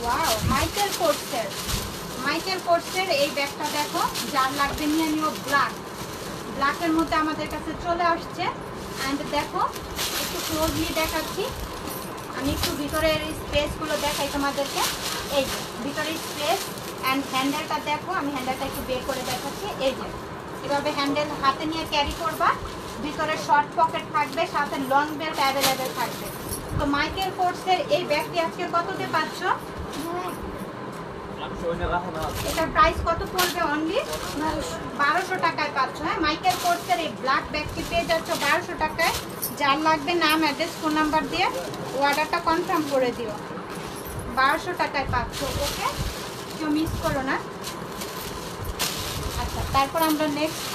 ওয়াও, মাইকেল কোর্সের, মাইকেল কোর্সের এই ব্যাগটা দেখো। যার লাগবে নিয়ে নিও। ব্ল্যাকের মধ্যে আমাদের কাছে চলে আসছে। অ্যান্ড দেখো, একটু ক্লোজলি দেখাচ্ছি আমি, একটু ভিতরের স্পেসগুলো দেখাই তোমাদেরকে। এই যে ভিতরের স্পেস অ্যান্ড হ্যান্ডেলটা দেখো, আমি হ্যান্ডেলটা একটু বের করে দেখাচ্ছি। এই যে এভাবে হ্যান্ডেল হাতে নিয়ে ক্যারি করবা। ভিতরে শর্ট পকেট থাকবে, সাথে লং বেল্ট অ্যাভেলেবেল থাকবে। তো মাইকেল কোর্সের এই ব্যাগটি আজকে কত দিয়ে পাচ্ছ? এটার প্রাইস কত পড়বে? অনলি 1200 টাকায় পাচ্ছ। হ্যাঁ, মাইকেল কোর্সের এই ব্ল্যাক ব্যাগটি পেয়ে যাচ্ছ 1200 টাকায়। যার লাগবে নাম, অ্যাড্রেস, ফোন নাম্বার দিয়ে অর্ডারটা কনফার্ম করে দিও। 1200 টাকায় পাচ্ছ। ওকে, কেউ মিস করো না। আচ্ছা, তারপর আমরা নেক্সট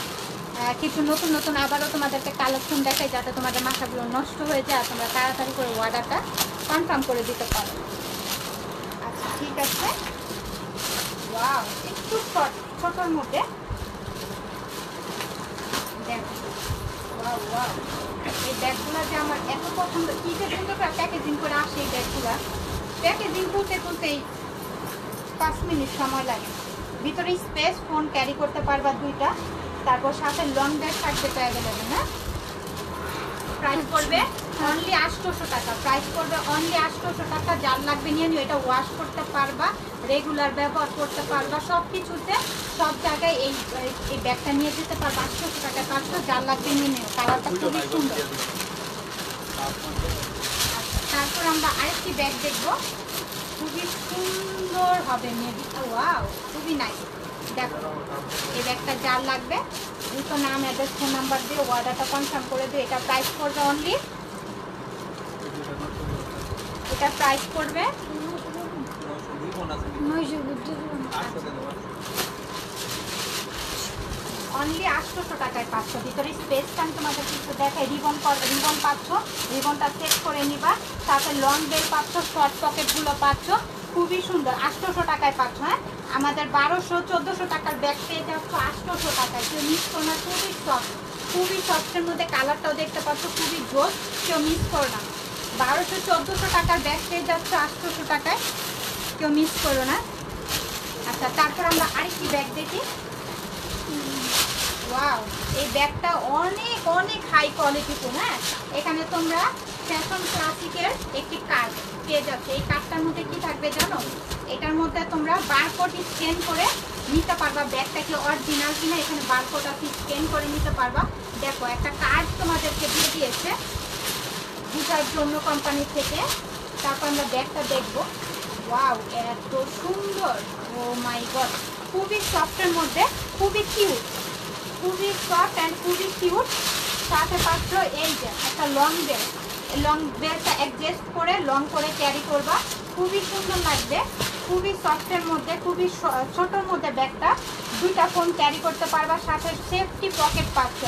কিছু নতুন নতুন আবারও তোমাদেরকে কালেকশন দেখাই, যাতে তোমাদের মাথাগুলো নষ্ট হয়ে যায় আর তোমরা তাড়াতাড়ি করে অর্ডারটা কনফার্ম করে দিতে পারো। আচ্ছা, ঠিক আছে। ওয়াও, একটু ছোটোর মধ্যে দেখো। ওয়াও ওয়াও, এই ব্যাগগুলো যে আমার এত পছন্দ। কী যে সুন্দর করে প্যাকেজিং করে আসে এই ব্যাগগুলো। প্যাকেজিং তুলতেই 5 মিনিট সময় লাগে। ভিতরে স্পেস, ফোন ক্যারি করতে পারবা 2টা। তারপর সাথে লং ব্যাগ থাকবে তো অ্যাভেলেবেল। হ্যাঁ, প্রাইস পড়বে অনলি 800 টাকা। প্রাইস পড়বে অনলি 800 টাকা। যার লাগবে নিয়ে নিও। এটা ওয়াশ করতে পারবা, রেগুলার ব্যবহার করতে পারবা, সব কিছুতে সব জায়গায় এই ব্যাগটা নিয়ে যেতে পারবা। 800 টাকা পাচ্ছ। যার লাগবে নিয়ে নিও। কালারটা খুবই সুন্দর। তারপর আমরা আরেকটি ব্যাগ দেখবো, খুবই সুন্দর হবে মেবি। ওয়াও, খুবই নাইস। দেখো, এই ব্যাগটা যার লাগবে দ্রুত নাম, অ্যাড্রেস, ফোন নাম্বার দিয়ে অর্ডারটা কনফার্ম করে দিও। এটা প্রাইস পড়বে অনলি, এটা প্রাইস পড়বে অনলি 800 টাকায় পাচ্ছ। ভিতরে স্পেসটা আমি তোমাদের কিছু দেখাই। রিবন পাচ্ছ, রিবনটা সেট করে নিবা। সাথে লং বেল পাচ্ছ, শর্ট পকেটগুলো পাচ্ছ। খুবই সুন্দর। 800 টাকায় পাচ্ছ। হ্যাঁ, আমাদের 1200-1400 টাকার ব্যাগ পেয়ে যাচ্ছ 800 টাকায়। কেউ মিস করো না। খুবই সফট, খুবই সফটের মধ্যে কালারটাও দেখতে পাচ্ছ, খুবই জোস। কেউ মিস করো না। 1200-1400 টাকার ব্যাগ পেয়ে যাচ্ছ 800 টাকায়। কেউ মিস করো না। আচ্ছা, তারপর আমরা আরেকটি ব্যাগ দেখি। ওয়াও, এই ব্যাগটা অনেক অনেক হাই কোয়ালিটিতে। হ্যাঁ, এখানে তোমরা ফ্যাশন ক্লাসিকের একটি কার্ড পেয়ে যাচ্ছ। এই কার্ডটার মধ্যে কি থাকবে জানো? এটার মধ্যে তোমরা বারকোড স্ক্যান করে নিতে পারবা ব্যাগটা কি অরিজিনাল কিনা। এখানে বারকোড আছে, স্ক্যান করে নিতে পারবা। দেখো, একটা কার্ড তোমাদেরকে দিয়ে দিয়েছে বুঝার জন্য কোম্পানি থেকে। তারপর আমরা ব্যাগটা দেখবো। ওয়াও, এত সুন্দর। ও মাই গড, খুবই সফটের মধ্যে, খুবই কিউট, খুবই সফট অ্যান্ড খুবই কিউট। সাথে পাচ্ছ এই যে একটা লং বেল। লং বেলটা অ্যাডজাস্ট করে লং করে ক্যারি করবা, খুবই সুন্দর লাগবে। খুবই সফটের মধ্যে, খুবই ছোটোর মধ্যে ব্যাগটা। 2টা ফোন ক্যারি করতে পারবা। সাথে সেফটি পকেট পাচ্ছ।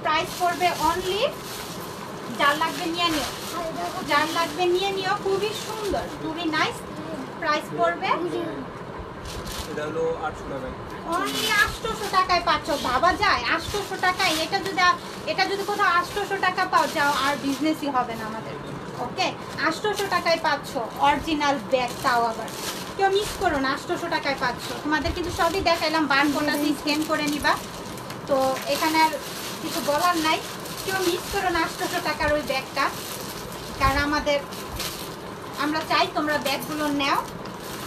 প্রাইস পড়বে অনলি, যার লাগবে নিয়ে নিও, যার লাগবে নিয়ে নিও। খুবই সুন্দর, খুবই নাইস। প্রাইস পড়বে অনলি 800 টাকায় পাচ্ছ। ভাবা যায় 800 টাকায়। এটা যদি কোথাও 800 টাকা পাও, যাও আর বিজনেসই হবে না আমাদের। ওকে, 800 টাকায় পাচ্ছ অরিজিনাল ব্যাগ, তাও আবার। কেউ মিস করো না। 800 টাকায় পাচ্ছ। তোমাদের কিন্তু সবই দেখাইলাম। বারকোডটা স্ক্যান করে নিবা। তো এখানে আর কিছু বলার নাই। কেউ মিস করো না 800 টাকার ওই ব্যাগটা। কারণ আমরা চাই তোমরা ব্যাগগুলো নাও,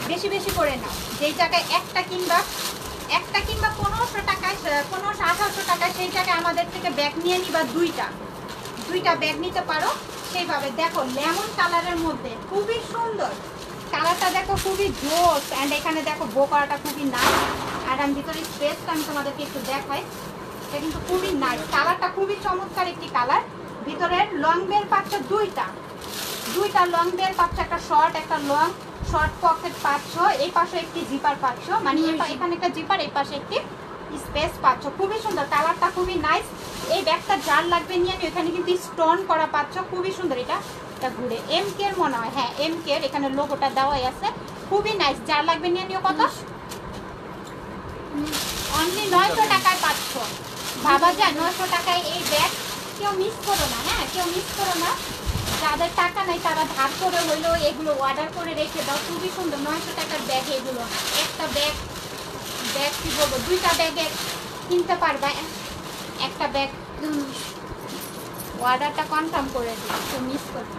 বেশি বেশি করে নাও। যেই জায়গায় একটা কিংবা 1500 টাকায়, 1500-1800 টাকায়, সেই জায়গায় আমাদের থেকে ব্যাগ নিয়ে নিবা। 2টা ব্যাগ নিতে পারো সেইভাবে। দেখো, লেমন কালারের মধ্যে খুবই সুন্দর। কালারটা দেখো, খুবই জোস। অ্যান্ড এখানে দেখো বোকাটা খুবই নাইস। আর আমি ভিতরে স্পেসটা আমি তোমাদেরকে একটু দেখাই। এটা কিন্তু খুবই নাইস। কালারটা খুবই চমৎকার একটি কালার। ভিতরে লং বেল পাচ্ছ 2টা লং বেল পাচ্ছ, একটা শর্ট, একটা লং। শর্ট পকেট পাচ্ছ। এই পাশে একটি জিপার পাচ্ছ, মানে এখানে একটা জিপার, এই পাশে একটি স্পেস পাচ্ছ। খুবই সুন্দর, কালারটা খুবই নাইস। এই ব্যাগটা যার লাগবে নিয়ে নিও। এখানে কিন্তু স্টোন করা পাচ্ছ, খুবই সুন্দর। এটা ঘুরে MK এর মনে হয়। হ্যাঁ, MK এর। এখানে লোগোটা দেওয়াই আছে, খুবই নাইস। যার লাগবে নিয়ে নিও। কত? অনলি 900 টাকায় পাচ্ছ। ভাবা যায় 900 টাকায় এই ব্যাগ। কেউ মিস করো না। হ্যাঁ, কেউ মিস করো না। যাদের টাকা নাই তারা ধার করে হইলেও এগুলো অর্ডার করে রেখে দাও। খুবই সুন্দর 900 টাকার ব্যাগ এগুলো। একটা ব্যাগ কি বলবো, 2টা ব্যাগে কিনতে পারবা। একটা ব্যাগ অর্ডারটা কনফার্ম করে দিই, তো মিস করবে।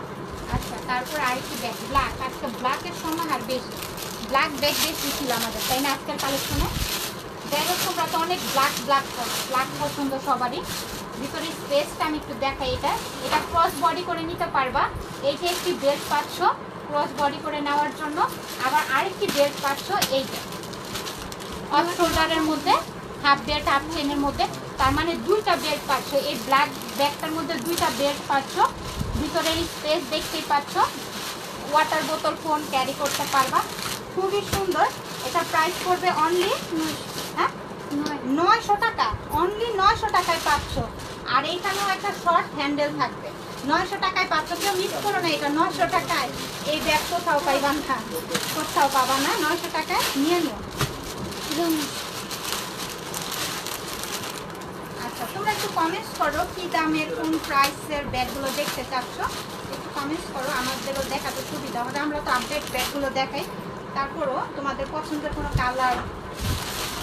আচ্ছা, তারপর আরেকটি ব্যাগ ব্ল্যাক। আজকে ব্ল্যাকের সময় আর বেশি ব্ল্যাক ব্যাগ বেশি ছিল আমাদের, তাই না? আজকের কালেকশনে ব্যাগও তোমরা তো অনেক ব্ল্যাক পছন্দ সবারই। ভিতরে স্পেসটা আমি একটু দেখাই। এটা ক্রস বডি করে নিতে পারবা। এই যে একটি বেল্ট পাচ্ছ ক্রস বডি করে নেওয়ার জন্য। আবার আরেকটি বেল্ট পাচ্ছ এইটা। অফ শোল্ডারের মধ্যে, হাফ বেল্ট হাফ চেনের মধ্যে, তার মানে দুইটা বেল্ট পাচ্ছ। এই ব্ল্যাক ব্যাগটার মধ্যে দুইটা বেল্ট পাচ্ছ। ভিতরের স্পেস দেখতেই পাচ্ছ। ওয়াটার বোতল ফোন ক্যারি করতে পারবা, খুবই সুন্দর। এটা প্রাইস পড়বে অনলি 900 টাকা, অনলি 900 টাকায় পাচ্ছ। আর এইখানেও একটা শর্ট হ্যান্ডেল থাকবে, 900 টাকায় পাচ্ছ। কেউ মিস করো না, এটা 900 টাকায় এই ব্যাগ কোথাও পাইবা না, কোথাও পাবা না। 900 টাকায় নিয়ে নিও। আচ্ছা, তোমরা একটু কমেন্টস করো কি দামের কোন প্রাইসের ব্যাগগুলো দেখতে চাচ্ছ, একটু কমেন্টস করো, আমাদেরও দেখাতে সুবিধা হবে। আমরা তো আপডেট ব্যাগগুলো দেখাই, তারপরও তোমাদের পছন্দের কোনো কালার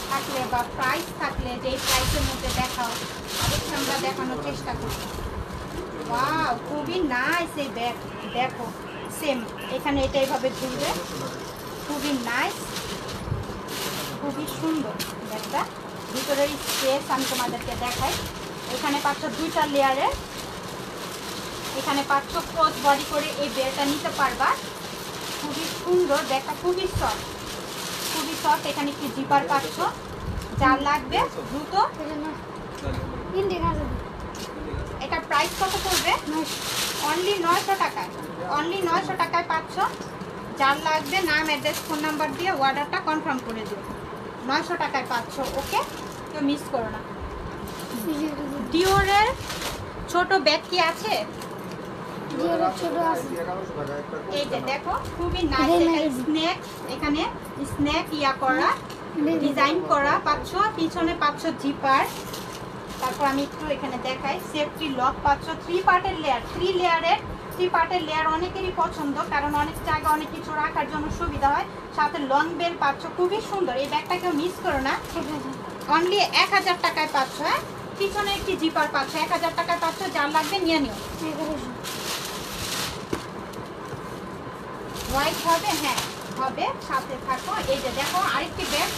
থাকলে বা প্রাইস থাকলে যে এই প্রাইসের মধ্যে দেখাও, অবশ্যই আমরা দেখানোর চেষ্টা করি। ওয়াও, খুবই নাইস এই ব্যাগ, দেখো সেম এখানে এটা এইভাবে ঝুলবে, খুবই নাইস, খুবই সুন্দর ব্যাগটা। ভিতরের স্পেস আমি তোমাদেরকে দেখাই। এখানে পাচ্ছ দুইটা লেয়ারের, এখানে পাচ্ছ ক্রস বডি করে এই বেলটা নিতে পারবা, খুবই সুন্দর ব্যাগটা, খুবই সফট, খুবই সফট। এখানে একটি জিপার পাচ্ছ, যার লাগবে দ্রুত। এটার প্রাইস কত পড়বে? অনলি 900 টাকায়, অনলি 900 টাকায় পাচ্ছ। যার লাগবে নাম অ্যাড্রেস ফোন নাম্বার দিয়ে অর্ডারটা কনফার্ম করে দিও। 900 টাকায় পাচ্ছ, ওকে, কেউ মিস করো না। ডিওরের ছোট ব্যাগ কি আছে? এই যে দেখো, খুবই নাইস। স্ন্যাক, এখানে স্ন্যাক ইয়া করা, ডিজাইন করা পাচ্ছ। পিছনে পাচ্ছ জিপার। তারপর আমি একটু এখানে দেখাই, সেফটি লক পাচ্ছ। 3 পার্টের লেয়ার, 3 লেয়ারের 3 পার্টের লেয়ার অনেকেরই পছন্দ, কারণ অনেক জায়গা অনেক কিছু রাখার জন্য সুবিধা হয়। সাথে লং বেল পাচ্ছ, খুবই সুন্দর। এই ব্যাগটা কেউ মিস করো না, অনলি 1000 টাকায় পাচ্ছ। হ্যাঁ, পিছনে একটি জিপার পাচ্ছ, 1000 টাকায় পাচ্ছ। যার লাগবে নিয়ে নিও। হোয়াইট হবে? হ্যাঁ হবে, সাথে থাকো। এই যে দেখো আরেকটি ব্যাগ,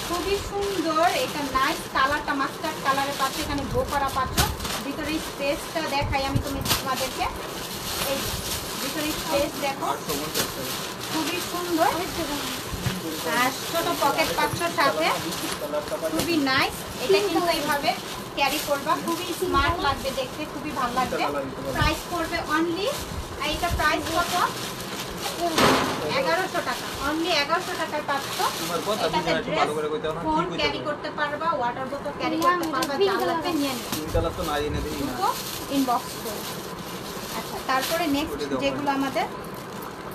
খুবই সুন্দর। এটা নাইস, কালারটা মাস্টার্ড কালারে পাচ্ছ। এখানে গো করা পাচ্ছ। ভিতরে স্পেসটা দেখাই আমি তোমাদেরকে। এই ভিতরে স্পেস দেখো, খুবই সুন্দর। আর ছোট পকেট পাচ্ছ সাথে, খুবই নাইস। এটা কিন্তু এইভাবে ক্যারি করবা, খুবই স্মার্ট লাগবে দেখতে, খুবই ভালো লাগবে। প্রাইস পড়বে অনলি, এইটা প্রাইস কত? 1100 টাকা, অনলি 1100 টাকায় পাচ্ছ। এটাতে ড্রেস, ফোন ক্যারি করতে পারবা, ওয়াটার বোতল ক্যারি করতে পারবা। যা লাগবে নিয়ে নিও, ইনবক্স করো। আচ্ছা, তারপরে নেক্সট যেগুলো আমাদের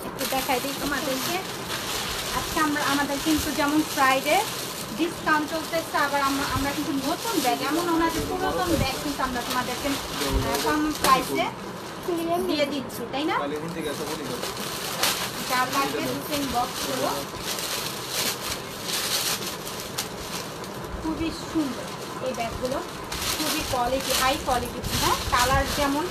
একটু দেখাই দিই তোমাদেরকে। আজকে আমাদের কিন্তু যেমন ফ্রাইডে ডিসকাউন্ট চলতেছে, আবার আমরা কিন্তু নতুন ব্যাগ, এমন ওনাদের পুরাতন ব্যাগ কিন্তু আমরা তোমাদেরকে কম প্রাইসে দিয়ে দিচ্ছি, তাই না? যার লাগবে দুটো ইনবক্স করো। খুবই সুন্দর এই ব্যাগগুলো, খুবই কোয়ালিটি, হাই কোয়ালিটি। হ্যাঁ, কালার যেমন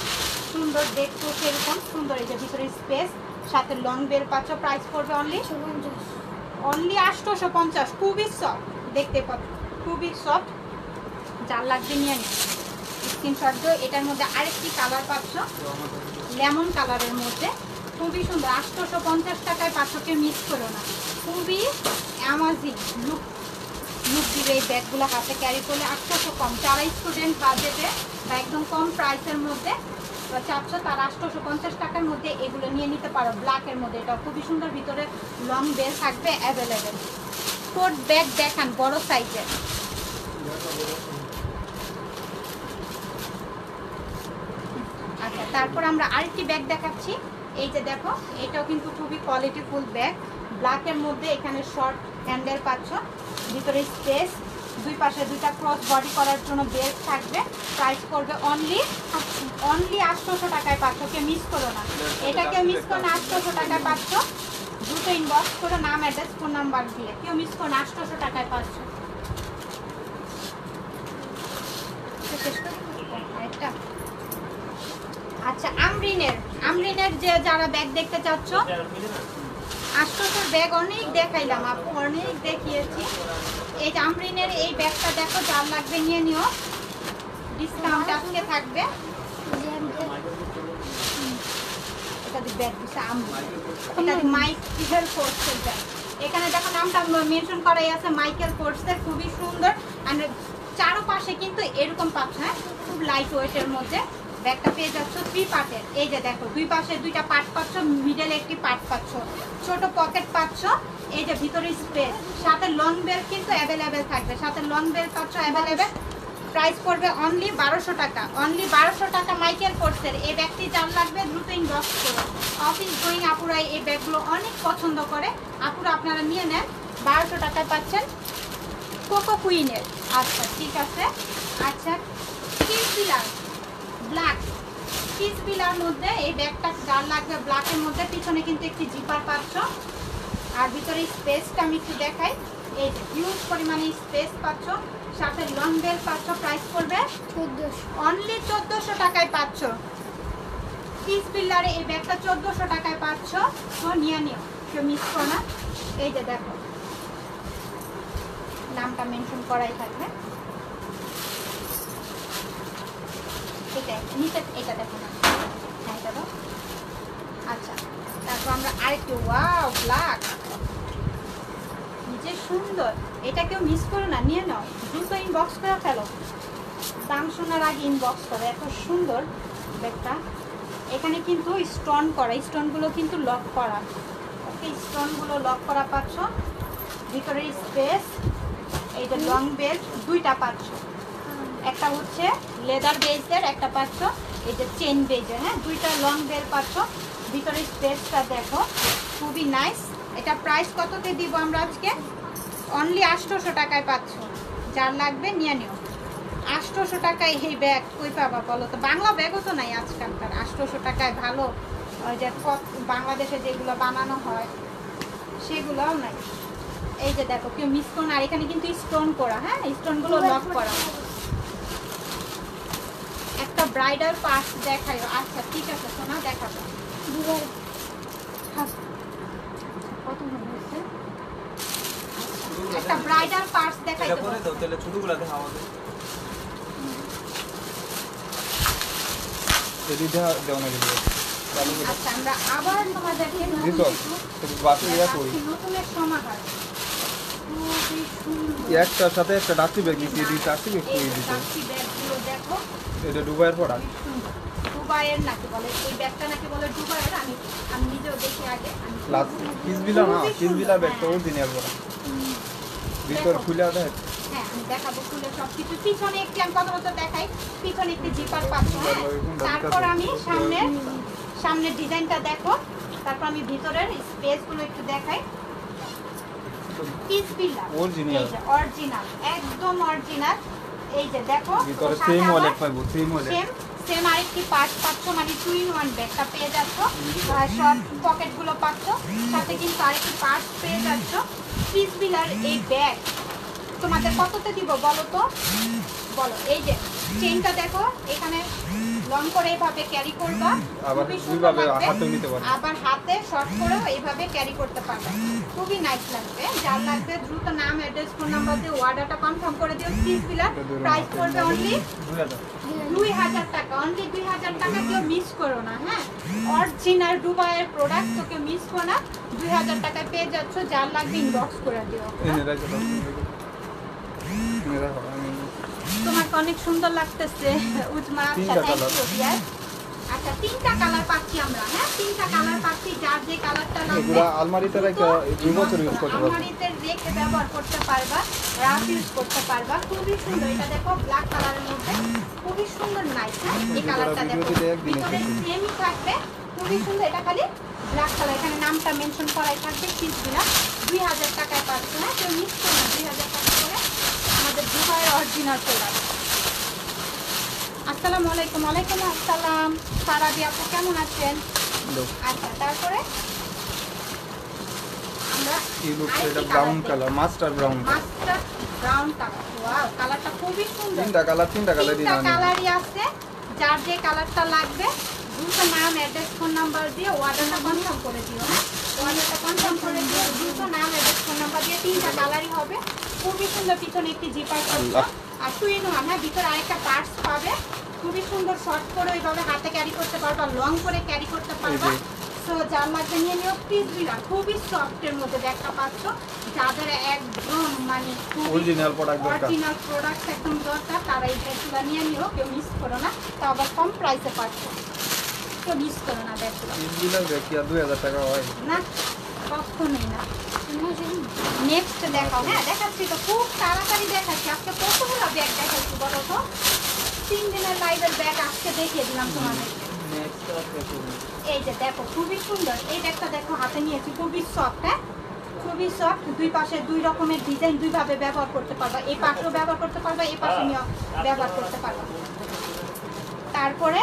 সুন্দর, দেখতেও সেরকম সুন্দর। এই যে ভিতরে স্পেস, সাথে লং বেল পাচ্ছ। প্রাইস পড়বে অনলি 850। খুবই সফট, দেখতে পাচ্ছ, খুবই সফট। যার লাগবে নিয়ে নিন, স্ক্রিনশট দিও। এটার মধ্যে আরেকটি কালার পাচ্ছ, লেমন কালারের মধ্যে, খুবই সুন্দর। 850 টাকায় পাচ্ছ, কেউ মিস করো না। খুবই অ্যামাজিং লুক দিবে এই ব্যাগগুলো হাতে ক্যারি করলে। 800 কম, যারা স্টুডেন্ট বাজেটে বা একদম কম প্রাইসের মধ্যে চাচ্ছ, তার 850 টাকার মধ্যে এগুলো নিয়ে নিতে পারো। ব্ল্যাকের মধ্যে এটা খুবই সুন্দর, ভিতরে লং বেল থাকবে অ্যাভেলেবেল। টোট ব্যাগ দেখান বড় সাইজের। আচ্ছা, তারপর আমরা আরেকটি ব্যাগ দেখাচ্ছি। এই যে দেখো, এটাও কিন্তু খুবই কোয়ালিটিফুল ব্যাগ, ব্ল্যাকের মধ্যে। এখানে শর্ট হ্যান্ডেল পাচ্ছ, ভিতরে স্পেস, দুই পাশে দুইটা ক্রস বডি করার জন্য বেল্ট থাকবে। প্রাইস করবে অনলি 800 টাকায় পাচ্ছ, কেউ মিস করো না। এটা কেউ মিস করো না, 800 টাকায় পাচ্ছ। দুটো ইনবক্স করো নাম অ্যাড্রেস ফোন নাম্বার দিয়ে, কেউ মিস করো না। 800 টাকায় পাচ্ছ। একটা আচ্ছা, আমরিনের যে যারা ব্যাগ দেখতে চাচ্ছ, 800 ব্যাগ অনেক দেখাইলাম আপু, অনেক দেখিয়েছি। এই যে আমরিনের এই ব্যাগটা দেখো, যার লাগবে নিয়ে নিও, ডিসকাউন্ট আজকে থাকবে। এটা দি ব্যাগ দিছে আমরিন, এটা দি মাইক হেল্প করছে ব্যাগ। এখানে দেখো নাম নামটা মেনশন করাই আছে মাইকেল কোর্সের, খুবই সুন্দর। আর চারপাশে কিন্তু এরকম পাচ্ছ, হ্যাঁ খুব লাইট ওয়েটের মধ্যে ব্যাগটা পেয়ে যাচ্ছ 3 পার্টের। এই যে দেখো দুই পাশে দুইটা পার্ট পাচ্ছ, মিডলে একটি পার্ট পাচ্ছ, ছোট পকেট পাচ্ছ, এই যে ভিতরে স্পেস, সাথে লং বেল্ট কিন্তু অ্যাভেলেবেল থাকবে, সাথে লং বেল্ট পাচ্ছ অ্যাভেলেবেল। প্রাইস পড়বে অনলি 1200 টাকা, অনলি 1200 টাকা মাইকেল কোর্সের। এই ব্যাগটি যার লাগবে দ্রুত ইনবক্স করুন। অফিস গোয়িং আপুরা এই ব্যাগগুলো অনেক পছন্দ করে, আপুরা আপনারা নিয়ে নেন। 1200 টাকায় পাচ্ছেন কোকো কুইনের। আচ্ছা ঠিক আছে। আচ্ছা কিস বিলার ব্ল্যাক, কিস বিলার মধ্যে এই ব্যাগটা যার লাগবে ব্ল্যাকের মধ্যে, পিছনে কিন্তু একটি জিপার পাচ্ছ, আর ভিতরে স্পেসটা আমি একটু দেখাই। এই যে হিউজ পরিমাণে স্পেস পাচ্ছ, সাথে লং বেল্ট পাচ্ছ। প্রাইস পড়বে 1400, অনলি 1400 টাকায় পাচ্ছ। কিস বিলারে এই ব্যাগটা 1400 টাকায় পাচ্ছ, তো নিয়ে নিও, কেউ মিস করো না। এই যে দেখো নামটা মেনশন করাই থাকবে। এটা নিচে এটা দেখো না, হ্যাঁ এটা দাও। আচ্ছা তারপর আমরা আরেকটু, ওয়াও ব্ল্যাক, নিচে সুন্দর, এটা কেউ মিস করো না, নিয়ে নাও, দ্রুত ইনবক্স করে ফেলো, দাম শোনার আগে ইনবক্স করো। এত সুন্দর ব্যাগটা, এখানে কিন্তু স্টোন করা, স্টোনগুলো কিন্তু লক করা, ওকে স্টোনগুলো লক করা পাচ্ছ, ভিতরে স্পেস। এই যে লং বেল্ট দুইটা পাচ্ছ, একটা হচ্ছে লেদার বেজের, একটা পাচ্ছ এই যে চেন বেজের, হ্যাঁ দুইটা লং বেল্ট পাচ্ছ। ভিতরে স্পেসটা দেখো খুবই নাইস। এটা প্রাইস কততে দিব আমরা আজকে? অনলি 800 টাকায় পাচ্ছ, যার লাগবে নিয়ে নিও। 800 টাকায় এই ব্যাগ কই পাবা বলো তো? বাংলা ব্যাগও তো নাই আজকালকার 800 টাকায় ভালো, ওই যে বাংলাদেশে যেগুলো বানানো হয় সেগুলোও নাই। এই যে দেখো কেউ মিস করো না, আর এখানে কিন্তু স্টোন করা, হ্যাঁ স্টোনগুলো লক করা। একটা ব্রাইডাল পার্স দেখাই। আচ্ছা ঠিক আছে সোনা, দেখাবো। কত হয়েছে? একটা ব্রাইডাল পার্স দেখাই দেবো। এটা তাহলে ছোটগুলো দেখা আমাদের এদিকে দেও না দিও। আচ্ছা আমরা আবার তোমাদেরকে দিছো বাকি ইয়া করি নতুনের সমাহার। খুবই সুন্দর। একটার সাথে একটা ডাকি ব্যাগ দিছি, এই ডাকি ব্যাগ কই দিছো? ডাকি ব্যাগগুলো দেখো, এটা দুবাইয়ের প্রোডাক্ট। দুবাইয়ের নাকি বলে এই ব্যাগটা, নাকি বলে দুবাইয়ের। আমি নিজেও দেখি আগে। লাস্ট কিসবিলা না, কিসবিলা ব্যাগটা অরিজিনাল বড়। ভিতর খুলে দেখ। হ্যাঁ আমি দেখাবো খুলে সবকিছু। পিছনে একটি আমি কথা বলতে দেখাই, পিছনে একটি জিপার পাচ্ছ, হ্যাঁ তারপর আমি সামনের ডিজাইনটা দেখো, তারপর আমি ভিতরের স্পেসগুলো একটু দেখাই। কিসবিলা অরিজিনাল, এই যে অরিজিনাল, একদম অরিজিনাল। এই যে দেখো ভিতরে সেম ওয়ালেট পাবো, সেম ওয়ালেট, সেম আরেকটি পার্ট পাচ্ছ, মানে 2 in 1 ব্যাগটা পেয়ে যাচ্ছ। শর্ট পকেটগুলো পাচ্ছ, সাথে কিন্তু আরেকটি পার্ট পেয়ে যাচ্ছ। কিসবিলার এই ব্যাগ তোমাদের কততে দিব বলো তো, বলো। এই যে চেইনটা দেখো, এখানে লং করে এইভাবে ক্যারি করবা, আবার খুবই সুন্দর দুইভাবে লাগবে। হাতে নিতে পারবে, আবার হাতে শর্ট করেও এইভাবে ক্যারি করতে পারবে, খুবই নাইস লাগবে। যার লাগবে দ্রুত নাম, অ্যাড্রেস, ফোন নাম্বার দিয়ে অর্ডারটা কনফার্ম করে দিও। কিসবিলার প্রাইস পড়বে অনলি 2000 টাকা, অনলি 2000 টাকা। কেউ মিস করো না, হ্যাঁ অরিজিনাল দুবাইয়ের প্রোডাক্ট, তো কেউ মিস করো না। 2000 টাকায় পেয়ে যাচ্ছ, যার লাগবে ইনবক্স করে দিও। এনে রাখো দাও, এনে রাখো। আমি তোমাকে অনেক সুন্দর লাগতেছে উজমা। আচ্ছা থ্যাংক ইউ ডিয়ার। আচ্ছা 3টা কালার পাচ্ছি আমরা, হ্যাঁ 3টা কালার পাচ্ছি, যার যে কালারটা লাগবে এগুলা আলমারিতে রেখে 2 বছর ইউজ করতে পারবে, আলমারিতে রেখে ব্যবহার করতে পারবা, রাফ ইউজ করতে পারবা। খুবই সুন্দর। এটা দেখো ব্ল্যাক কালারের মধ্যে খুবই সুন্দর, নাইস। হ্যাঁ এই কালারটা দেখো, ভিতরে সেমই থাকবে, খুবই সুন্দর। এটা খালি ব্ল্যাক কালার, এখানে নামটা মেনশন করাই থাকবে। কিসবিলা 2000 টাকায় পাচ্ছ, হ্যাঁ কেউ মিস করো না। 2000 টাকা করে আমাদের দুবাইয়ের অরিজিনাল প্রোডাক্ট। আসসালামু আলাইকুম। ওয়ালাইকুম আসসালাম। সারাবি আপু কেমন আছেন? আচ্ছা তারপরে আমরা এটা brown colour, master brown, master brown colour. Wow কালারটা খুবই সুন্দর। তিনটা কালার দিন আনি, কালারই আছে, যার যে কালারটা লাগবে দ্রুত নাম, অ্যাড্রেস, ফোন নাম্বার দিয়ে অর্ডারটা কনফার্ম করে দিও। হ্যাঁ অর্ডারটা কনফার্ম করে দিও, দ্রুত নাম, অ্যাড্রেস, ফোন নাম্বার দিয়ে। 3টা কালারই হবে, খুবই সুন্দর। পিছনে একটি জিপার পাচ্ছ, আর 2 in 1, হ্যাঁ ভিতরে আরেকটা পার্টস পাবে। খুবই সুন্দর, শর্ট করে ওইভাবে হাতে ক্যারি করতে পারবা, লং করে ক্যারি করতে পারবা। সো যার লাগবে নিয়ে নিও প্লিজ বিরা, খুবই সফটের মধ্যে ব্যাগটা পাচ্ছ। যাদের একদম মানে অরিজিনাল প্রোডাক্ট দরকার, অরিজিনাল প্রোডাক্ট একদম দরকার, তারা এই ব্যাগগুলো নিয়ে নিও, কেউ মিস করো না। তো আবার কম প্রাইসে পাচ্ছ, কেউ মিস করো না ব্যাগগুলো। ইনজিলার ব্যাগ কি আর 2000 টাকা হয়? না, কখনোই না। নেক্সট দেখাও। হ্যাঁ দেখাচ্ছি তো, খুব তাড়াতাড়ি দেখাচ্ছি। আজকে কতগুলো ব্যাগ দেখাচ্ছি বলো তো? 3 দিনের লাইভের ব্যাগ আজকে দেখিয়ে দিলাম তোমাদের। নেক্সট আছে এই যে দেখো খুবই সুন্দর এই ব্যাগটা, দেখো হাতে নিয়েছি, খুবই সফট। হ্যাঁ খুবই সফট, দুই পাশে দুই রকমের ডিজাইন, দুইভাবে ব্যবহার করতে পারবা। এই পাশেও ব্যবহার করতে পারবা, এই পাশে নিয়েও ব্যবহার করতে পারবা। তারপরে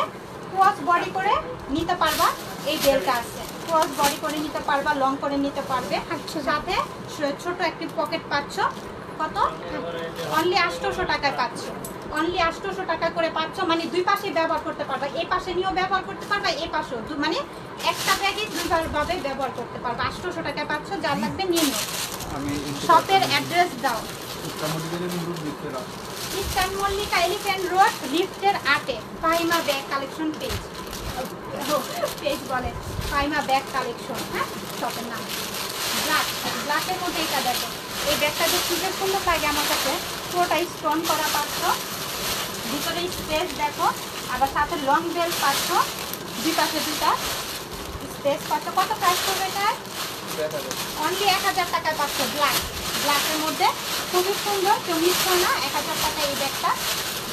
ক্রস বডি করে নিতে পারবা, এই বেলটা আছে, ক্রস বডি করে নিতে পারবা, লং করে নিতে পারবে। সাথে ছোট একটি পকেট পাচ্ছ। কত? অনলি 800 টাকায় পাচ্ছ, অনলি 800 টাকা করে পাচ্ছ। মানে দুই পাশে ব্যবহার করতে পারবা, এই পাশে নিয়েও ব্যবহার করতে পারবা, এই পাশেও, মানে একটা ব্যাগে দুইভাবে ব্যবহার করতে পারবা। 800 টাকায় পাচ্ছ, যার লাগবে নিয়ে নিও। আমি শপের অ্যাড্রেস দাও। ইস্টার্ন মল্লিকা এলিফ্যান্ট রোড লিফটের 8-এ Fahima bag collection page, page বলে ফাহিমা ব্যাগ কালেকশন। হ্যাঁ শপের নাম। ব্ল্যাকের মধ্যে এটা দেখো, এই ব্যাগটা যে খুবই সুন্দর লাগে আমার কাছে, পুরোটাই স্টোন করা পাচ্ছ, ভিতরে স্পেস দেখো, আবার সাথে লং বেল পাচ্ছ, দুই পাশে দুটা স্পেস পাচ্ছ। কত প্রাইস করবে এটা? অনলি 1000 টাকায় পাচ্ছ। ব্ল্যাকের মধ্যে খুবই সুন্দর, কেউ মিস করো না। 1000 টাকা এই ব্যাগটা,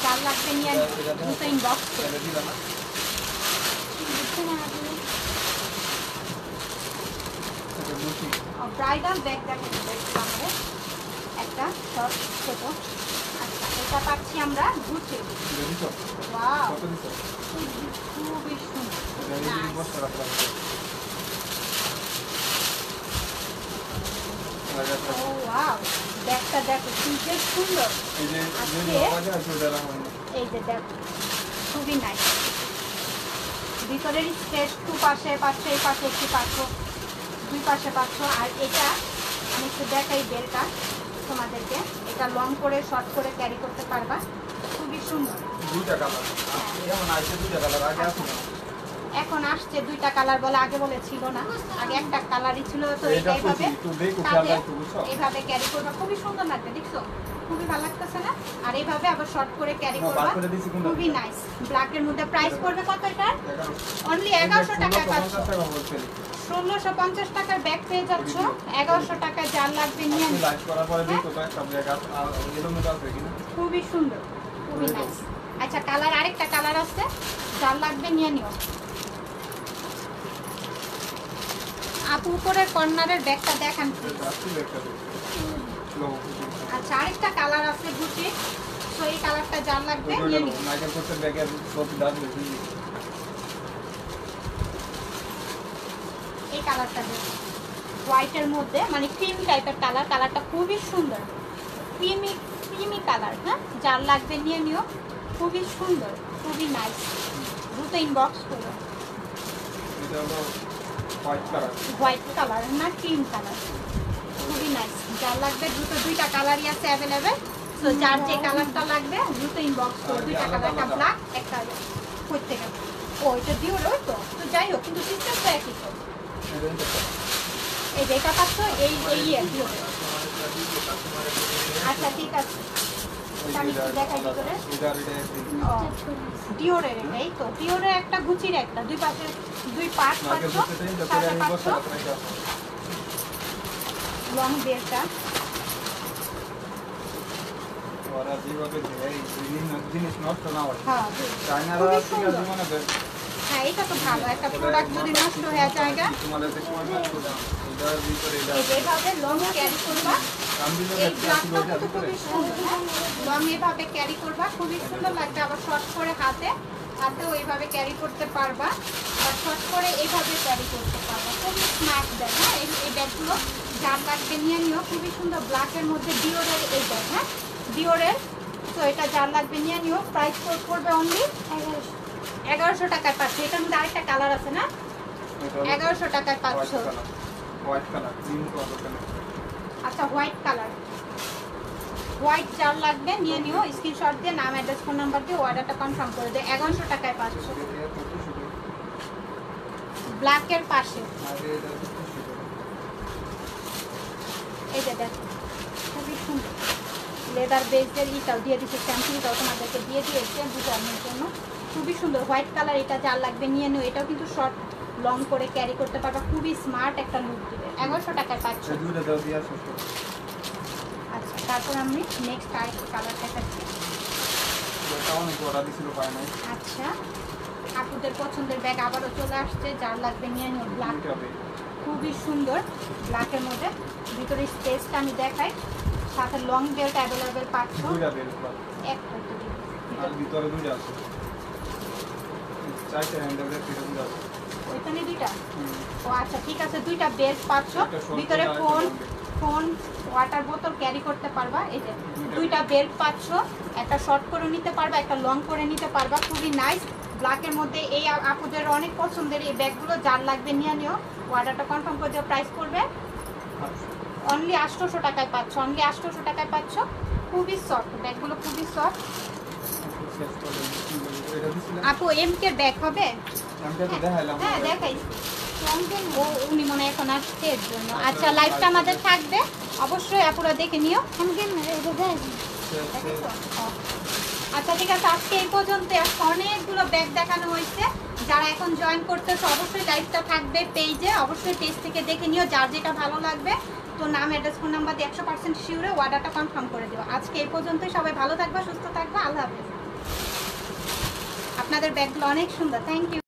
যার লাগবে নিয়ে দুটো ইনবক্স করে। ব্রাইডাল ব্যাগ দেখো আমাদের একটা শর্ট ছোট। আচ্ছা এটা পাচ্ছি আমরা গুচি। ওয়াও খুবই সুন্দর। ও ওয়াও ব্যাগটা দেখো খুবই সুন্দর। এই যে দেখো খুবই নাইস, ভিতরের স্পেস টু পাশে পাচ্ছ, এই পাশে একটু পাচ্ছ, দুই পাশে পাচ্ছ। আর এটা আমি একটু দেখাই বেলটা তোমাদেরকে, এটা লং করে শর্ট করে ক্যারি করতে পারবা, খুবই সুন্দর। এখন আসছে দুইটা কালার, বলে আগে বলে ছিল না, আগে একটা কালারই ছিল। তো এইভাবে ক্যারি করবা, খুবই সুন্দর লাগবে, দেখছো খুবই ভালো লাগতেছে না? আর এইভাবে আবার শর্ট করে ক্যারি করবা, খুবই নাইস। ব্ল্যাকের মধ্যে প্রাইস পড়বে কত এটা? অনলি 1100 টাকায় পাচ্ছ। 1650 টাকার ব্যাগ পেয়ে যাচ্ছ 1100 টাকায়, যার লাগবে নিয়ে নিন। খুবই সুন্দর, খুবই নাইস। আচ্ছা কালার, আরেকটা কালার আছে, যার লাগবে নিয়ে নিও। আপু উপরের কর্নারের ব্যাগটা দেখান প্লিজ। আচ্ছা আরেকটা কালার আছে গুচি, তো এই কালারটা যার লাগবে নিয়ে নিও। এই কালারটা দেখো, হোয়াইটের মধ্যে মানে ক্রিম টাইপের কালার, কালারটা খুবই সুন্দর, ক্রিমি কালার। হ্যাঁ যার লাগবে নিয়ে নিও, খুবই সুন্দর, খুবই নাইস। দুটো ইনবক্স করো। হোয়াইট কালার না ক্রিম কালার, খুবই নাইস। যার লাগবে দুইটা কালারই আছে অ্যাভেলেবেল। তো যার যে কালারটা লাগবে দুটো ইনবক্স করো। দুইটা কালার, একটা ব্ল্যাক একটা করতে গেল। ও এটা দিও রই তো, তো যাই হোক কিন্তু সিস্টেমটা একই তো। এই যেটা পাচ্ছ এই দিও। আচ্ছা ঠিক আছে, আমি দেখাই ভিতরে। ডিওরের এই তো, ডিওরের একটা গুচির একটা, দুই পাশে দুই পার্ট পাচ্ছ, সাথে পাচ্ছ লং বেলটা। হ্যাঁ এটা তো ভালো, একটা প্রোডাক্ট যদি নষ্ট হয়ে যায় এইভাবে লং ক্যারি করবা। এই ব্ল্যাকটা তো খুবই সুন্দর, লং এভাবে ক্যারি করবা, খুবই সুন্দর লাগবে। আবার শর্ট করে হাতেও এইভাবে ক্যারি করতে পারবা, আর শর্ট করে এইভাবে ক্যারি করতে পারবা, খুবই স্মার্ট ব্যাগ। হ্যাঁ এই ব্যাগগুলো যার লাগবে নিয়ে নিও, খুবই সুন্দর। ব্ল্যাকের মধ্যে ডিওরের এই ব্যাগ, হ্যাঁ ডিওরের। তো এটা যার লাগবে নিয়ে নিও, প্রাইস পড়বে অনলি 1100 টাকায় পাচ্ছ। এটার মধ্যে আরেকটা কালার আছে না, 1100 টাকায় পাচ্ছ। আচ্ছা হোয়াইট কালার, হোয়াইট যার লাগবে নিয়ে নিও, স্ক্রিনশট দিয়ে নাম অ্যাড্রেস ফোন নাম্বার দিয়ে অর্ডারটা কনফার্ম করে দিও। 1100 টাকায় পাচ্ছ। ব্ল্যাকের পাশে আগে এটা হচ্ছে 300 টাকা। এই যে দেখো খুবই সুন্দর লেদার বেসের ইটাও দিয়ে দিচ্ছে, স্ট্যাম্পিংটাও তোমাদেরকে দিয়ে দিয়েছে বুঝানোর জন্য। খুবই সুন্দর হোয়াইট কালার, এটা যার লাগবে নিয়ে নিও। এটাও কিন্তু শর্ট লং করে ক্যারি করতে পারবা, খুবই স্মার্ট একটা লুক দিবে। 1100 টাকায় পাচ্ছ। এই দুটো দাও দিয়া শেষ করো। আচ্ছা, তারপর আমি নেক্সট আরেকটা কালার দেখাচ্ছি। এটা অনেক অর্ডার দিছিল পায় নাই। আচ্ছা, আপুদের পছন্দের ব্যাগ আবারও চলে আসছে, যার লাগবে নিয়ে নিও। ব্ল্যাক দুইটা হবে। খুবই সুন্দর ব্ল্যাকের মধ্যে, ভিতরে স্পেসটা আমি দেখাই, সাথে লং বেল্ট অ্যাভেলেবেল পাচ্ছ। দুইটা বেল্ট পাবে। একটা দুটো আর ভিতরে দুইটা আছে। চারটা হ্যান্ডেলের ভিতরে দুইটা আছে। ওইখানে দুইটা। হুম। ও আচ্ছা, ঠিক আছে, দুইটা বেল্ট পাচ্ছ। একটা short ভিতরে করে ফোন আরেকটা ফোন ওয়াটার বোতল ক্যারি করতে পারবা। এই যে দুইটা দুইটা বেল্ট পাচ্ছ, একটা শর্ট করে নিতে পারবা, একটা লং করে নিতে পারবা। খুবই নাইস ব্ল্যাকের মধ্যে। এই আপুদের অনেক পছন্দের এই ব্যাগগুলো, যার লাগবে নিয়ে নিও। অর্ডারটা কনফার্ম করে দিও। প্রাইস করবে অনলি 800 টাকায় পাচ্ছ। অনলি 800 টাকায় পাচ্ছ। খুবই সফট ব্যাগগুলো, খুবই সফট। শেষ করে এটা দিছিলাম। আপু এমকে ব্যাগ হবে? আমি তো দেখাইলাম। হ্যাঁ দেখাই। ও উনি মনে হয় এখন আসছে এর জন্য। আচ্ছা, লাইভটা আমাদের থাকবে, অবশ্যই আপুরা দেখে নিও। দেখেছো? ও। আচ্ছা ঠিক আছে, আজকে এই পর্যন্ত। আজকে অনেকগুলো ব্যাগ দেখানো হয়েছে। যারা এখন জয়েন করতেছো অবশ্যই লাইভটা থাকবে পেজে, অবশ্যই পেজ থেকে দেখে নিও, যার যেটা ভালো লাগবে। তো নাম, অ্যাড্রেস, ফোন নাম্বার দিয়ে 100% শিওরে অর্ডারটা কনফার্ম করে দিও। আজকে এই পর্যন্তই। সবাই ভালো থাকবে, সুস্থ থাকবে। আল্লাহ হাফেজ। আপনাদের ব্যাগগুলো অনেক সুন্দর। Thank you.